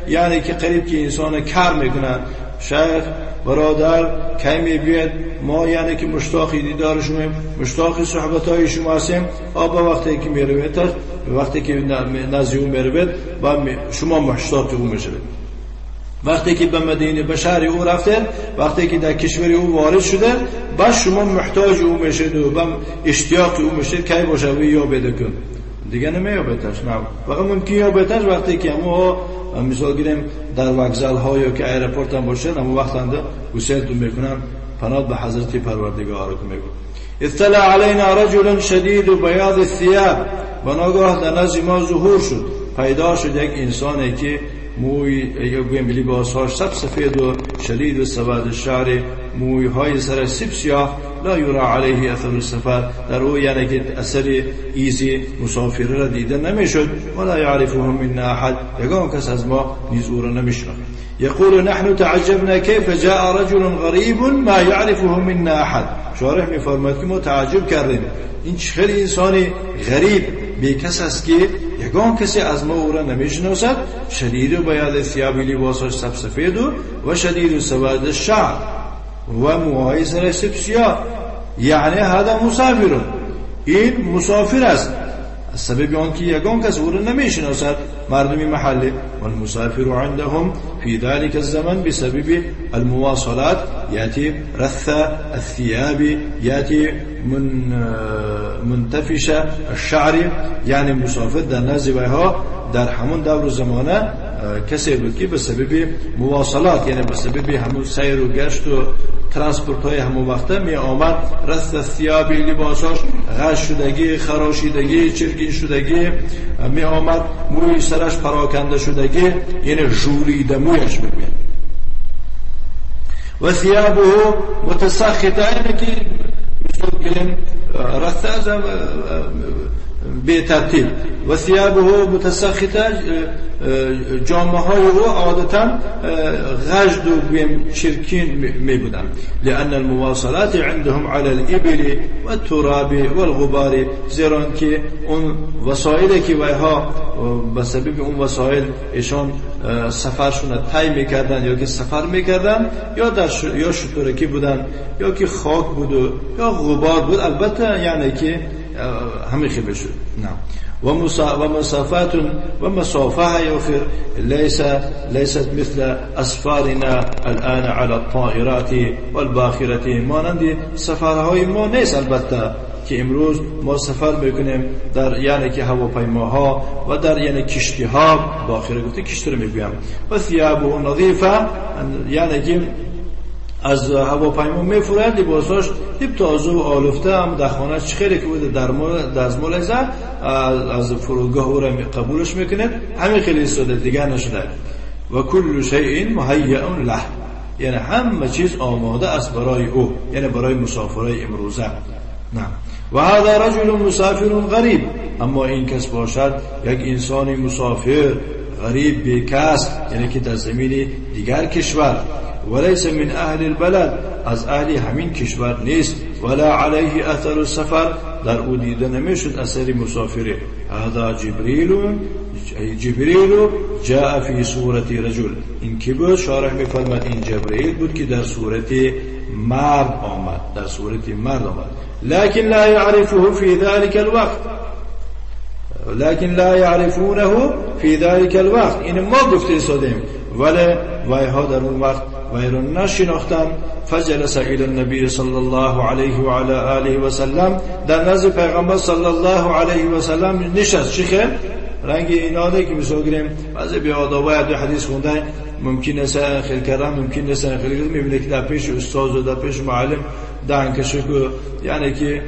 یعنی که قریب که انسان کار میکنن، شیخ برادر کی بیاد، ما یعنی که مشتاق دیدار شما، مشتاق صحبت های شما هستیم. آبا وقتی که میروید، وقتی که نزد او میروید با شما مشتاق او میشید. وقتی که به مدینه به شهر او رفتید، وقتی که در کشور او وارد شده، با شما محتاج او میشید و به اشتیاق او میشید کی باشه و یا بده کن دیگه نمیابتش. نه فقط ممکن یابتش وقتی که ما مثال گیریم در وکزل ها یا که ایرپورت هم باشه، اما وقت انده گسیلتون میکنن پناه به حضرت پروردگار رو میگن. اطلع علینا رجل شدید بیاض الثياب، و ناگاه در نزد ما ظهور شد، پیدا شد یک انسانی که موی یا گویم لباسهاش سفید و شدید و سواد الشعر، موی های سر سیاه، لا یرا علیه اثر السفر، در او یعنی که اثر ایزی مسافر را دیده نمیشد. ولا یعرفه منا احد، یگان کس از ما نیز او را نمیشناخت. یقول نحن تعجبنا کیف جاء رجل غریب ما یعرفه منا احد، شارح میفرماید که ما تعجب کردیم این چه انسانی غریب بی کس است که یگان کسی از ما او را نمیشناسد. شدید بیاض الثياب، لباسش سفید و شدید سواد الشعر و موهای سر سیاه، یعنی هذا مسافر، این مسافر است. سبب آن که یگان کس او را نمیشناسد مردمی محله. والمسافر عندهم في ذلك الزمن بسبب المواصلات يأتي رث الثياب، يأتي منتفش الشعر، يعني مسافر در نزدها در همون دور زمانه کسی بود که به سبب مواصلات، یعنی به سبب همون سیر و گشت و ترانسپورت های همون وقته می آمد، رست الثياب، لباساش غش شدگی، خراشیدگی، چرکین شدگی می آمد، موی سرش پراکنده شدگی، یعنی ژولیده مویش ببین. و ثيابه متسخطه، یعنی که میگیم رست به ترتیب. و ثيابه متسخطه، جامعه های او عادتا غجد و چرکین می بودن. لأن المواصلات عندهم على الإبل والتراب والغبار، زیرا که اون وسایلی که ویها به سبب اون وسایل ایشان سفرشون طی میکردن یا که سفر میکردن، یا شترکی بودن یا که خاک بود یا غبار بود، البته یعنی که همه خیلی شد. نه ومسافات ومسافة يوفر ليست مثل أسفارنا الآن على الطائرات والباخرة، مانند سفرهای ما نیست البته که امروز ما سفر میکنیم در یعنی که هواپیماها و در یعنی کشتیها، باخره گفته کشتی رو میگویم. و ثيابه نظیفه، یعنی که از هواپیما میفورد، لباساش تیپ تازه و آلفته، هم در خانه خیلی که بوده دستمال از فرودگاه او را قبولش میکنه، همین خیلی استاده دیگر نشده. و کل شیء مهیئ له، یعنی همه چیز آماده است برای او، یعنی برای مسافرای امروزه. نه و هذا رجل مسافر غریب، اما این کس باشد یک انسانی مسافر غریب بیکس، یعنی که در زمین دیگر کشور، وليس من اهل البلد، از اهل همین کشور نیست. ولا علیه اثر السفر، در او دیده نمیشد اثر مسافره. هذا جبریل جاء فی صورت رجل، این کی بود؟ شارح میفرماید این جبریل بود که در صورت مرد آمد، در صورت مرد آمد. لكن لا يعرفه في ذلك الوقت، لكن لا يعرفونه في ذلك الوقت. این ما گفته ایستادیم ولی وایها در اون وقت وی را نشناختن. فجلس الى النبی صلی الله علیه و علی آله و سلم، در نزد پیغمبر صلی الله علیه و سلم نشست. چی خیر؟ رنگ اینا ده که مثال گیریم بعضی بیادابای دو حدیث خونده ممکن است خیلی کردن، ممکن است خیلی کردن، میبینه که در پیش استاد و در پیش معلم دهنکشو که یعنی که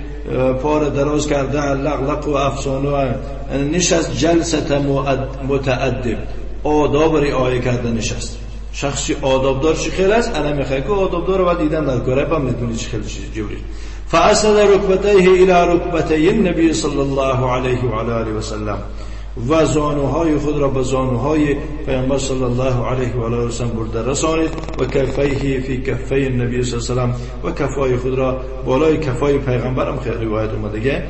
پار دراز کرده لق و افسانه و نشست. جلسه متأدب، آداب رعایت کردن نشست. شخصی آدابدار چی خیلی است؟ انا میخواه که آدابدار و دیدن در کاره هم نتونی چی خیلی جوری. فاسد ركبتيه الى ركبتي النبي صلی الله علیه و آله و سلم، و زانوهای خود را به زانوهای پیامبر صلی الله علیه و آله و سلم برده رسانید. و کفیه فی کفی النبی صلی الله علیه و سلم، و کفای خود را بالای کفای پیغمبر هم خیلی روایت اومده.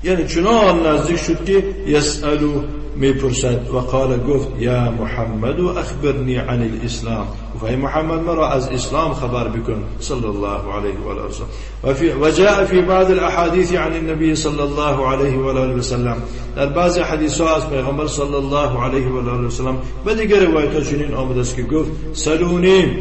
یعنی چنان نزدیک شد که یسألو میپرسد و قال گفت یا محمد اخبرنی عن الاسلام، و محمد مرا از اسلام خبر بکن صلی الله علیه و آله و سلم. و جاء في بعض الاحاديث عن النبي صلی الله علیه و آله و سلم، در بعض حدیث ها از پیغمبر صلی الله علیه و آله و سلم و دیگر روایت ها چنین آمده است که گفت سلونی،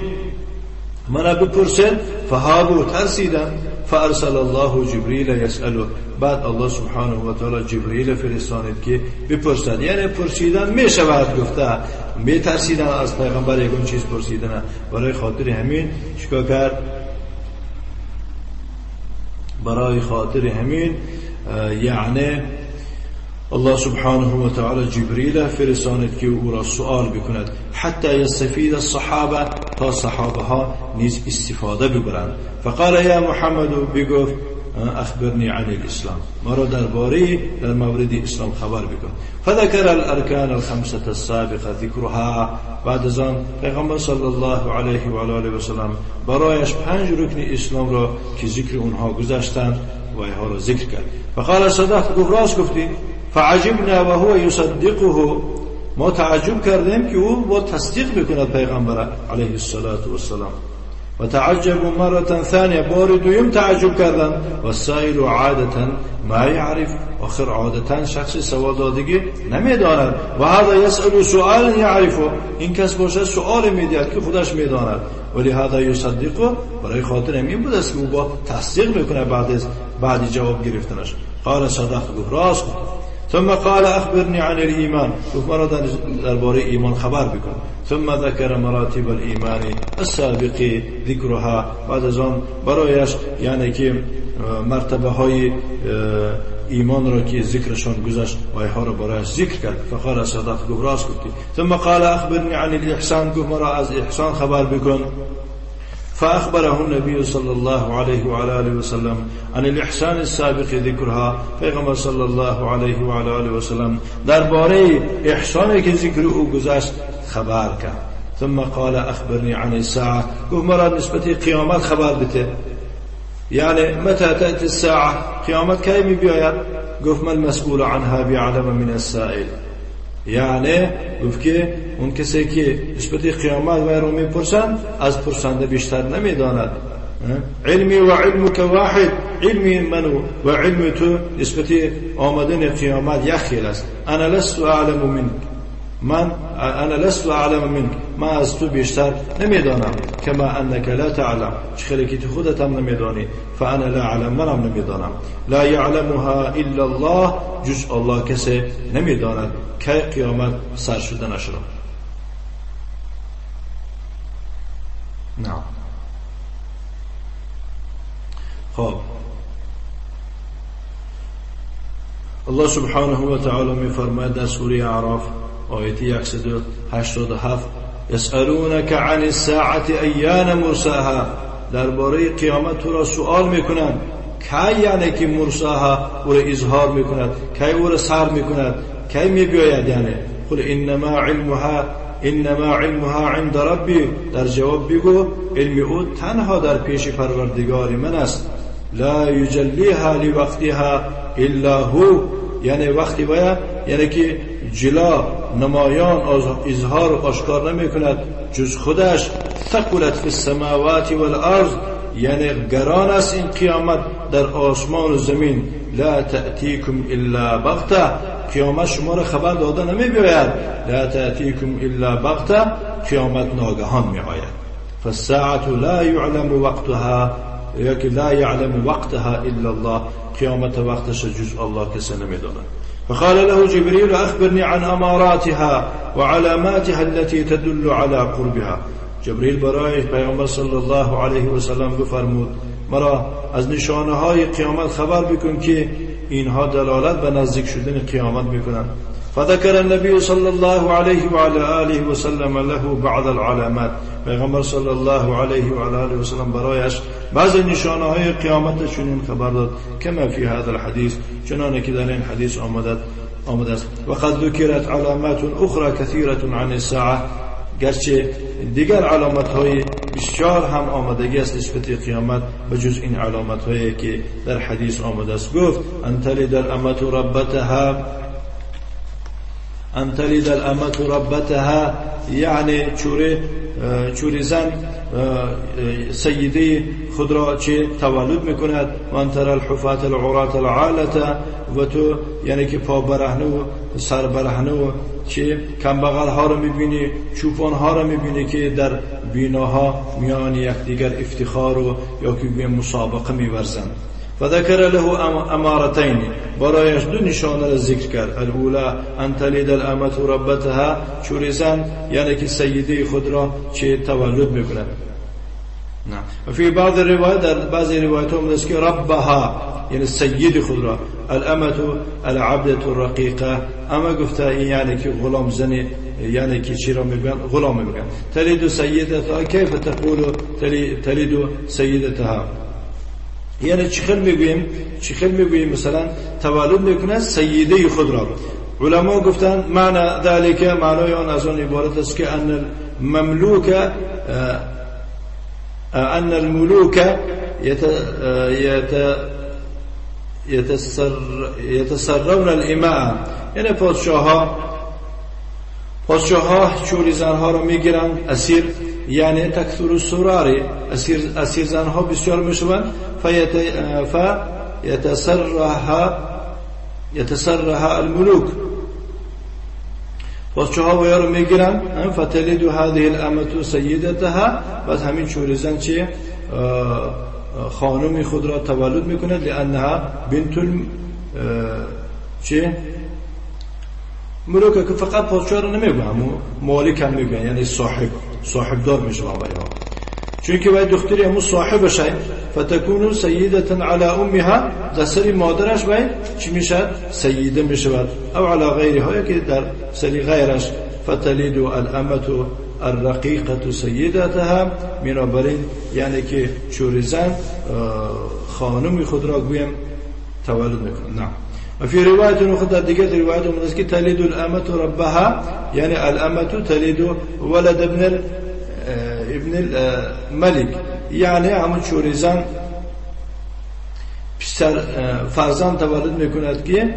مرا بپرسید. فهابوا، ترسیدن. فارسل الله جبريل يسأله، بعد الله سبحانه و تعالی جبرئیل فرستانید که بپرسد. یعنی پرسیدن می شود گفته، می ترسیدن از پیغمبر یکون چیز پرسیدن. برای خاطر همین چیکار کرد؟ برای خاطر همین یعنی الله سبحانه و تعالی جبرئیل فرستانید که او را سوال بکند حتی یستفید الصحابه، تا صحابه ها نیز استفاده ببرند. فقال یا محمد، بگفت اخبرنی عن الاسلام، مرا در مورد اسلام خبر بکن. فذكر الاركان الخمسه السابقه ذكرها، بعد از آن پیغمبر صلی الله علیه و آله و سلم برایش 5 رکن اسلام را که ذکر اونها گذاشتند و اینها را ذکر کرد. فقال صدقت، گفت راست گفتی. فعجبنا وهو يصدقه، ما تعجب کردیم که او با تصدیق بکند پیغمبر علیه الصلاة والسلام. و تعجب مرة ثانیه، بار دویم تعجب کردن. و سائل عادتا ما یعرف، آخر عادتا شخص سوال دادگی نمیداند. و هذا یسأل سؤال یعرفه، این کس باشد سؤال میدهد که خودش میداند. ولی هذا یصدقه، برای خاطر همین بود است که او با تصدیق میکنه بعد جواب گرفتنش. قال صدق، گفت راست. ثم قال اخبرني عن الايمان، گفت مرا درباره ایمان خبر بکن. ثم ذكر مراتب الايمان السابق ذكرها، بعد از آن برایش یعنی که مرتبه های ایمان را که ذکرشان گذشت و اینها را برایش ذکر کرد. فقال صدق، گفت راست گفتی. ثم قال اخبرني عن الاحسان، گفت مرا از احسان خبر بکن. فأخبره النبي صلى الله عليه وعلى آله وسلم عن الإحسان السابق ذكرها، پیغمبر صلی الله علیه و آله وسلم درباره احسانی که ذکر او گذشت خبر کرد. ثم قال اخبرني عن الساعه، گفت مرا نسبت قیامت خبر بده. یعنی متى تأتي الساعه، قیامت کی می بیاید؟ گفت من مسئول عنها بعلم من السائل، یعنی گفت که اون کسی که نسبت قیامت و رو میپرسند از پرسنده بیشتر نمیداند. علمی و علمک واحد، علمی منو و علم تو نسبت آمدن قیامت یخیل است. انا لست اعلم منك، من از تو بیشتر نمیدانم. کما انک لا تعلم، چخیلی که تو خودت هم نمیدانی. فانا لا اعلم، منم نمیدانم. لا یعلمها الا الله، جز الله کسی نمیداند که قیامت سر شده نشد. نعم. خب الله سبحانه و تعالی می فرماید در سوره اعراف آیه 187 یسألونک عن الساعة ایان مرساها، درباره قیامت تو را سوال میکنند کی، یعنی که مرساها او را اظهار میکند، کی او را سر میکند، کی میبیاید. یعنی قل انما علمها عند ربی، در جواب بگو علم او تنها در پیش پروردگار من است. لا یجلیها لوقتها الا هو، یعنی وقتی باید یعنی که جلا نمایان اظهار و آشکار نمی کند جز خودش. ثقلت فی السماوات والارض، یعنی گران است این قیامت در آسمان و زمین. لا تأتیکم الا بغته، قیامت شما را خبر داده نمی‌آید. لا تأتیکم الا بغته، قیامت ناگهان می‌آید. فالساعة لا يعلم وقتها، یا که لا يعلم وقتها الا الله، قیامت وقتش جز الله کسی نمی‌داند. فقال له جبريل أخبرني عن أماراتها وعلاماتها التي تدل على قربها. جبريل برای پیامبر صلی الله علیه و سلم بفرمود مرا از نشانه های قیامت خبر بکن که اینها دلالت به نزدیک شدن قیامت میکنند. فذكر النبي صلى الله عليه وعلى آله وسلم له بعض العلامات. پیغمبر صلی الله علیه و آله و سلم برایش بعض نشانه های قیامت چنین خبر داد کما فی هذا الحديث، چنانه که در این حدیث آمده است. وقد ذكرت علامات اخرى كثيرة عن الساعه، گرچه دیگر علامت های بسیار هم آمدگی است نسبت قیامت و جز این علامت هایی که در حدیث آمده است. گفت ان تلد الامة ربتها، ان تلد الامة ربتها یعنی چوری زن سیده خود را چه تولد میکند. و ان ترى الحفاة العراة العالة، و تو یعنی که پا برهنه و سر برهنه و چه کمبغل ها را میبینی، چوپان ها را میبینی که در بیناها میان یکدیگر افتخار و یا که به مسابقه میورزند. فذكر له امارتين، برایش دو نشانه را ذکر کرد. الاولى ان تلد الامة ربتها، چوری زن یعنی که سیده خود را چه تولد میکند. و فی بعض الروایات، در بعضی روایات هم است که ربها یعنی سید خود را، الامة العبدة الرقیقه، اما گفته یعنی که غلام زن، یعنی که چی را میگن؟ غلام میگن. تلد سیدتها، کیف تقول تلد سیدتها، یعنی چی خیل میگویم مثلا تولد میکنه سیده خود را. علما گفتن معنی ذلك، معنای آن از آن عبارت است که ان الملوك يتسرون الاماء، یعنی پادشاها چوری زنها را میگیرند اسیر، یعنی تکثر السرار، اسیر زنها بسیار میشوند. فیتسرها الملوک، پادشاها و یا را میگیرند. فتلد هذه الامة سیدتها، بعد همین چوری زن چه خانم خود را تولد میکند. لانها بنت چه ملوک، که فقط پادشاه را نمیگن، مالک هم میگن، یعنی صاحب دار میشه با یا، چون که باید دختری همون صاحب بشه. فتكون سیدة على امها، در سری مادرش باید چی میشه؟ سیده میشه، او على غیرها، که در سری غیرش. فتلد الامة الرقیقة سیدتها، بنابراین یعنی که چوری زن خانم خود را گویم تولد میکنه. و فی روایت اخرى، دیگر روایت اومده است که تلد الامة ربها، یعنی الامة تلد ولد ابن الملك، یعنی همون چوری زن فرزند تولد میکند که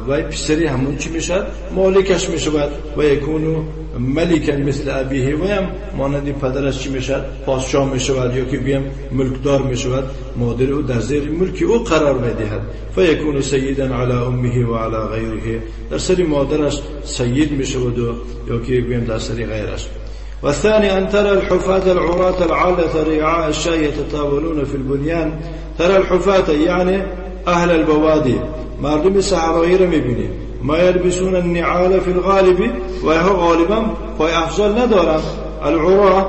و پسری همون چی میشد؟ مالکش میشود. و یکونو ملکا مثل ابیه، و هم مانند پدرش چی میشد؟ پادشاه میشود، یا که بیم ملکدار میشود، مادر او در زیر ملک او قرار میدهد. فیکونو سیدا علی امه و علی غیره، در سری مادرش سید میشود و یا که بیم در سری غیرش. والثاني أن ترى الحفاة العراة العالة رعاء الشاة يتطاولون في البنيان. ترى الحفاة يعني أهل البوادي، مردم صحرایی را میبینی. ما يلبسون النعال في الغالب، و ها غالبا پای افضل ندارن. العراة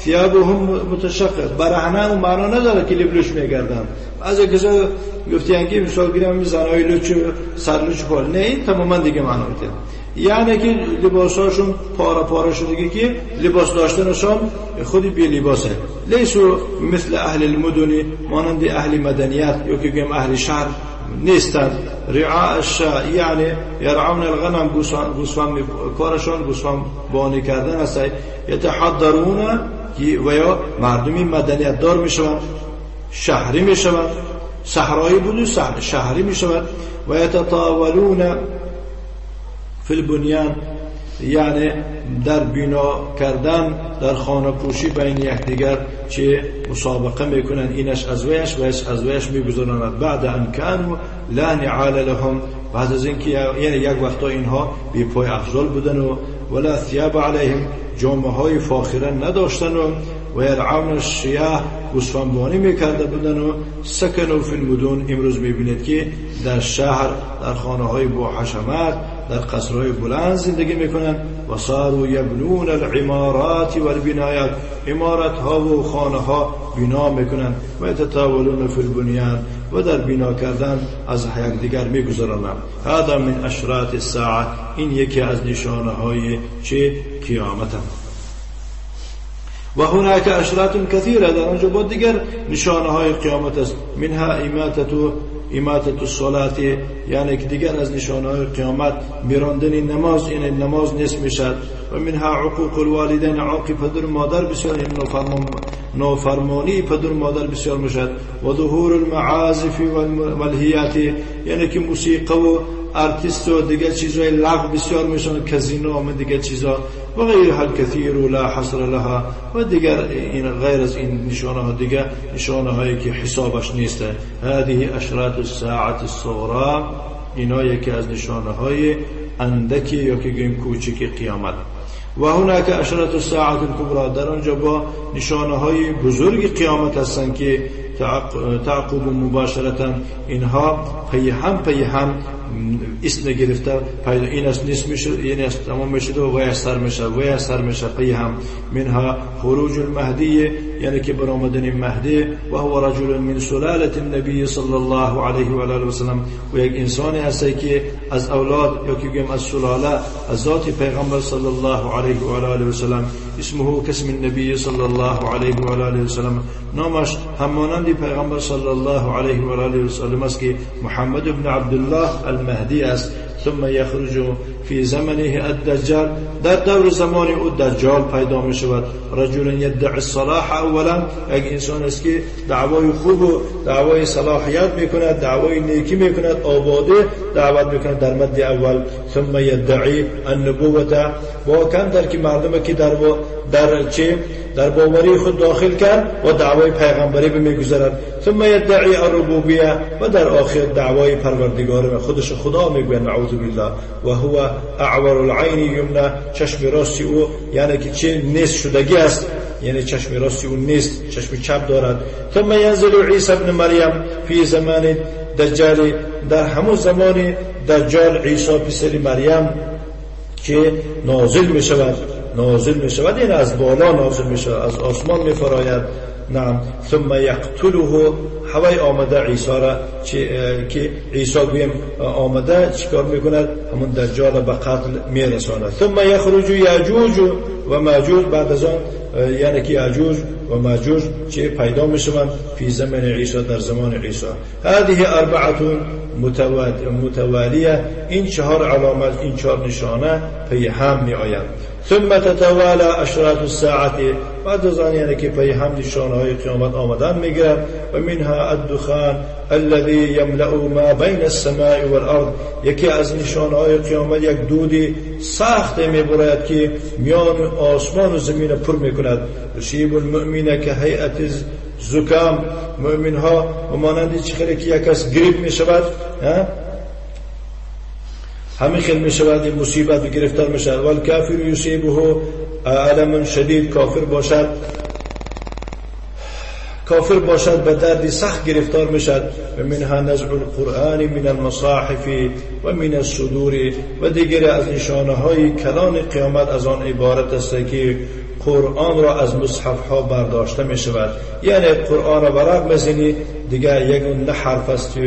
ثيابهم متشقق، برهنه و معنا نداره که لبلوش میگردن. از کسا گفتیان که مثال گیرم زنهای لچ سرلچ پال، نه این تماما دیگه معنا میده، یعنی که لباساشون پاره شده که لباس داشتنشون خودی بی لباسه. لیسو مثل اهل المدن، مانند اهل مدنیت یا که بگیم اهل شهر نیستند. رعاء الشاء یعنی یرعون الغنم، گوسفند کارشون گوسفند بانی کردن است. یتحضرون و یا مردمی مدنیت دار میشوند، شهری میشوند، صحرایی بود شهری میشوند. و یتطاولون فی البنیان، یعنی در بنا کردن، در خانه پوشی بین یکدیگر چه مسابقه میکنن، اینش از ویش ویش از ویش میگذارند. بعد ان كانوا لا نعال لهم، بعد از اینکه یعنی یک وقتا اینها بی پای افضل بودن و ولا ثياب عليهم، جامه های فاخره نداشتن و یرعون الشیاه، گوسفندبانی میکرده بودن و سکنوا فی المدن، امروز میبینید که در شهر، در خانه های با حشمت، در قصرهای بلند زندگی میکنن. و صاروا یبنون العمارات والبنایات، عمارت ها و خانه ها بنا میکنن. و یتطاولون فی البنیان، و در بنا کردن از یکدیگر میگذرانند. هذا من اشراط الساعه، این یکی از نشانه های چه قیامت. و هناك اشراط كثيره، در آنجا با دیگر نشانه های قیامت است. منها اماتة الصلاة، یعنی که دیگر از نشانه های قیامت میراندن نماز، این نماز نیست میشد. و منها عقوق الوالدین، عاق پدر مادر بسیار، این نافرمانی پدر مادر بسیار میشد. و ظهور المعازف والملهیات، یعنی که موسیقی و ارتیست و دیگر چیزهای لغو بسیار میشن، کازینو و دیگر چیزا و غیرها کثیر لا حصر لها، و دیگر این غیر از این نشانه ها دیگر نشانه هایی که حسابش نیست. هذه اشراط الساعه الصغرى، اینا یکی از نشانه های اندکی یا که گیم کوچکی قیامت. و هناك اشراط الساعه الكبرى، در آنجا با نشانه های بزرگ قیامت هستند که تعقب مباشرتا، اینها پی هم اسم گرفته پیدا، این است نیست میشه، یعنی است تمام میشه و ویسر میشه پی هم. منها خروج المهدی، یعنی که برآمدن مهدی، و هو رجل من سلاله النبی صلی الله علیه و آله و سلم، و یک انسانی هست که از اولاد یا که گیم از سلاله از ذات پیغمبر صلی الله علیه و آله و سلم. اسمه کاسم النبی صلی الله علیه و آله و سلم، نامش همانند پیغمبر صلی الله علیه و آله و سلم است که محمد بن عبدالله المهدی است. ثم یخرج فی زمنه الدجال، در دور زمان او دجال پیدا می شود. رجل یدعی الصلاح، اولا یک انسان است که دعوای خوب و دعوای صلاحیت میکند، دعوای نیکی میکند، آباده دعوت میکند در مد اول. ثم یدعی النبوة، با کم در که مردم که در باوری خود داخل کرد و دعوای پیغمبری به میگذارد. ثم یدعی الربوبیه، و در آخر دعوای پروردگار خودش خدا میگوید، نعوذ بالله. و هو اعور العین یمنى، چشم راستی او یعنی که چه نیست شدگی است، یعنی چشم راستی او نیست، چشم چپ دارد. ثم ینزل عیسی ابن مریم فی زمان دجال، در همون زمان دجال عیسی پسر مریم که نازل می شود، این از بالا نازل می شود، از آسمان می فراید. نعم. ثم یقتله، هوای آمده عیسی را که عیسی گویم آمده چیکار میکند؟ همون دجال به قتل میرساند. ثم یخرج یاجوج و ماجوج، بعد از آن یعنی که یاجوج و ماجوج چه پیدا میشوند فی زمان عیسی، در زمان عیسی. هذه اربعه متوالیه، این چهار علامت، این چهار نشانه پی هم می آیند. ثم تتوالى اشراط الساعه، بعد از آن یعنی که پی هم نشانه های قیامت آمدن میگیرد. و منها الدخان الذي يملأ ما بين السماء والارض، یکی از نشانه های قیامت یک دودی سخت میبراید که میان آسمان و زمین پر میکند. یصيب المؤمن كهيئة زکام، مؤمن ها مانند چخیلی که یک کس گریپ میشود، همین خیل میشود، این مصیبت گرفتار میشود. والکافر یصیبه علم شدید، کافر باشد به دردی سخت گرفتار میشد. و منها نزع القرآن من المصاحف و من الصدور، و دیگر از نشانه های کلان قیامت از آن عبارت است که قرآن را از مصحف ها برداشته می شود. یعنی قرآن را ورق بزنی دیگه یگون نه حرف است و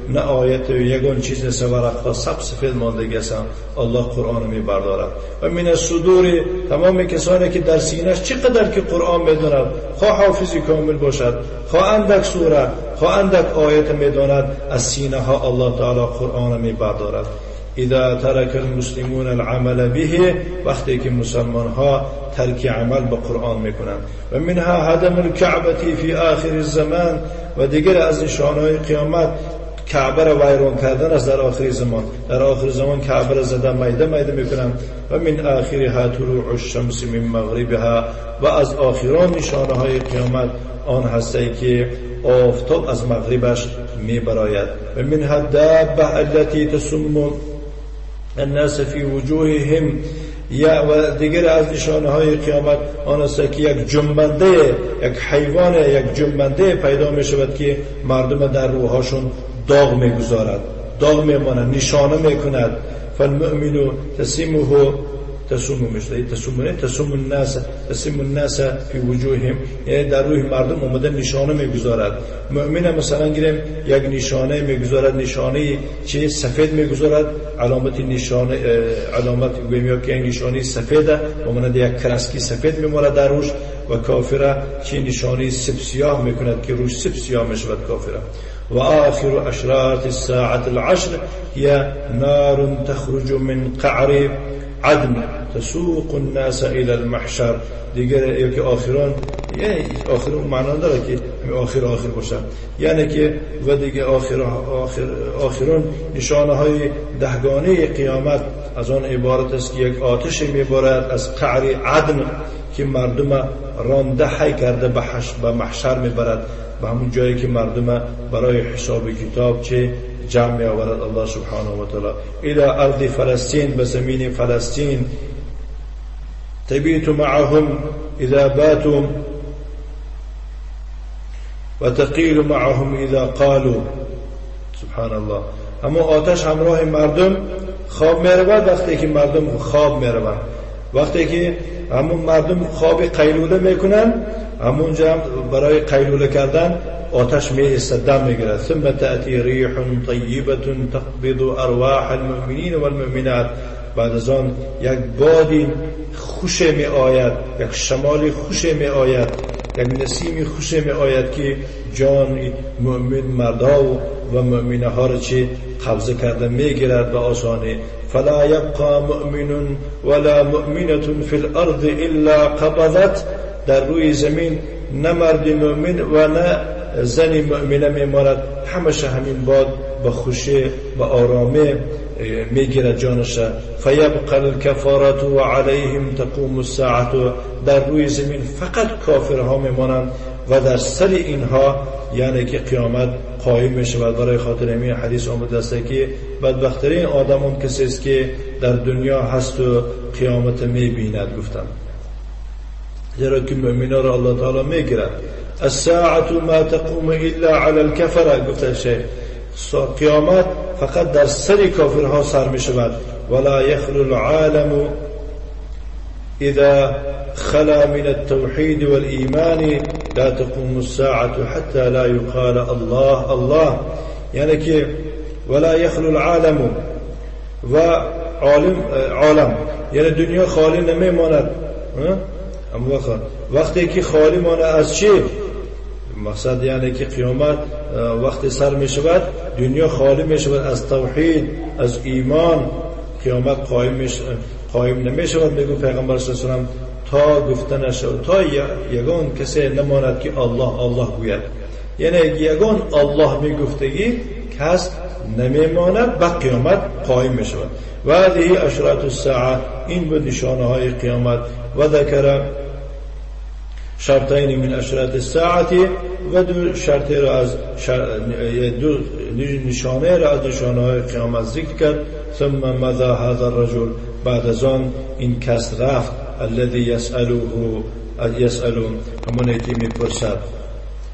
نه آیت و یگون چیز نیست، ورق ها سفید ماندگی است. الله قرآن می بردارد. و من الصدور، تمام کسانی که در سینه‌اش چقدر که قرآن میداند، خواه حافظی کامل باشد، خواه اندک سوره، خواه اندک آیت میداند، از سینه ها الله تعالی قرآن می بردارد. اذا ترك المسلمون العمل به، وقتی که مسلمان ها ترک عمل به قرآن میکنند. و منها هدم الكعبه فی آخر الزمان، و دیگر از نشانهای قیامت کعبه را ویران کردن است در آخر زمان. در آخر زمان کعبه را زدن میده میده میکنن. و من آخرها طلوع الشمس من مغربها، و از آخران نشانه های قیامت آن هستی که آفتاب از مغربش میبراید. و من الدابه التي تسم الناس في وجوههم، یا و دیگر از نشانه های قیامت آن است که یک جنبنده، یک حیوان، یک جنبنده پیدا می شود که مردم در روحاشون داغ می گذارد، داغ می ماند، نشانه می کند. فالمؤمن تسم الناس فی وجوههم، یعنی در روح مردم اومده نشانه میگذارد. مؤمن مثلا گیریم یک نشانه میگذارد، نشانه چه سفید میگذارد، علامت گویم که نشانه سفیده مانند یک کرسکی سفید میمارد در روش. و کافره چه نشانه سیاه میکند که روش سیاه میشود کافره. و آخر اشراط الساعة العشر هي نار تخرج من قعر عدن تسوق الناس الى المحشر. دیگر یکی آخران، یعنی آخران معنا داره که آخر باشه، یعنی که و دیگه آخران نشانه های دهگانه قیامت از آن عبارت است که یک آتش میبارد از قعر عدن که مردم رانده حی کرده به محشر میبرد، به همون جایی که مردم برای حساب کتاب چه جمع می آورد الله سبحانه و تعالی. الى ارض فلسطین، به زمین فلسطین. تبیت معهم اذا باتوا و تقیل معهم اذا قالوا. سبحان الله. اما آتش همراه مردم خواب می رود وقتی که مردم خواب می رود، وقتی که همون مردم خواب قیلوله میکنن، همونجا برای قیلوله کردن آتش میایستد، دم میگیرد. ثم تأتی ریح طیبة تقبض ارواح المؤمنین والمؤمنات. بعد از آن یک بادی خوش می آید، یک شمالی خوش می آید، یک نسیمی خوش می آید که جان مؤمن مردها و مؤمنه ها را چه قبضه کرده میگیرد به آسانی. فلا يبقى مؤمن ولا مؤمنة في الارض الا قبضت. در روی زمین نه مرد مؤمن و نه زن مؤمنه میماند، همشه همین باد به خوشی به آرامی میگیرد جانش. فیبقى الكفارة و علیهم تقوم الساعة. در روی زمین فقط کافرها میمانند و در سر اینها یعنی که قیامت قائم می شود. برای خاطر همین حدیث آمده است که بدبخترین آدم اون کسی است که در دنیا هست و قیامت می بیند. گفتم زیرا که مؤمنان را الله تعالی می گیرد. الساعة ما تقوم الا على الكفره. گفته شیخ قیامت فقط در سر کافرها سر می شود. ولا يخلو العالم اذا خلا من التوحيد والإيمان لا تقوم الساعة حتى لا يقال الله الله. يعني كي ولا يخلو العالم عالم يعني دنیا خالی نمیماند. وقتی که خالی ماند از چی؟ مقصد یعنی که قیامت وقتی سر می شود دنیا خالی می شود از توحید، از ایمان. قیامت قائم نمی شود. میگو پیغمبر صلی الله علیه و سلم تا گفتن شود، تا یگان کسی نماند که الله الله گوید، یعنی یگان الله میگفتگی کس نمیماند، به قیامت قائم می شود. و هذه اشراط الساعه، این بود نشانه های قیامت. و ذکر شرطین من اشراط الساعه، و دو شرطی را از دو نشانه را از نشانه های قیامت ذکر کرد. ثم مضى هذا الرجل، بعد از آن این کس رفت. الذي يسأله همونی که میپرسد،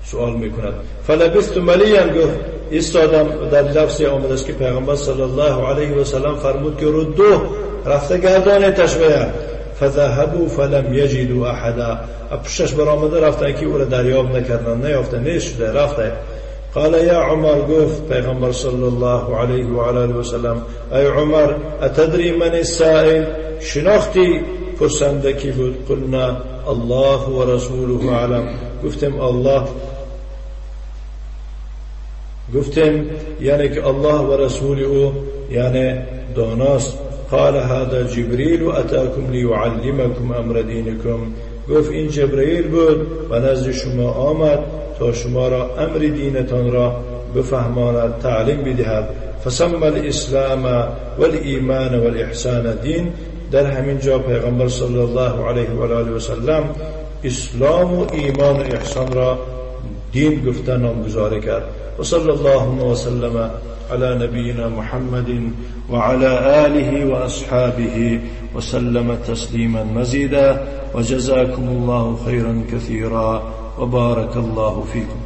سوال میکند. فلبثت مليا، گفت ایستادم. در لفظ آمده است که پیغمبر صلی الله علیه و سلم فرمود که ردوه، رفته گردان تشبیه. فذهبوا فلم يجدوا احدا، پشتش برآمده رفتن که او را دریاب نکردن، نیافته، نشده، رفته. قال یا عمر، گفت پیغمبر صلی الله علیه و آله و سلم ای عمر اتدری من السائل، شناختی پرسنده کی بود؟ قلنا الله و رسوله اعلم، گفتم الله، گفتم یعنی که الله و رسول او یعنی داناست. قال هذا جبريل اتاكم ليعلمكم امر دينكم، گفت این جبرئیل بود و نزد شما آمد تا شما را امر دینتان را بفهمانا تعليم بدهد فسمى الإسلام والإيمان والإحسان دين. در همین جا پیغمبر صلی الله علیه و آله و سلم اسلام و ایمان و احسان را دین گفته نامگذاری کرد. و صلی الله و سلم على نبينا محمد وعلى آله وأصحابه وسلم تسليما مزيدا. وجزاكم الله خيرا كثيرا وبارك الله فيكم.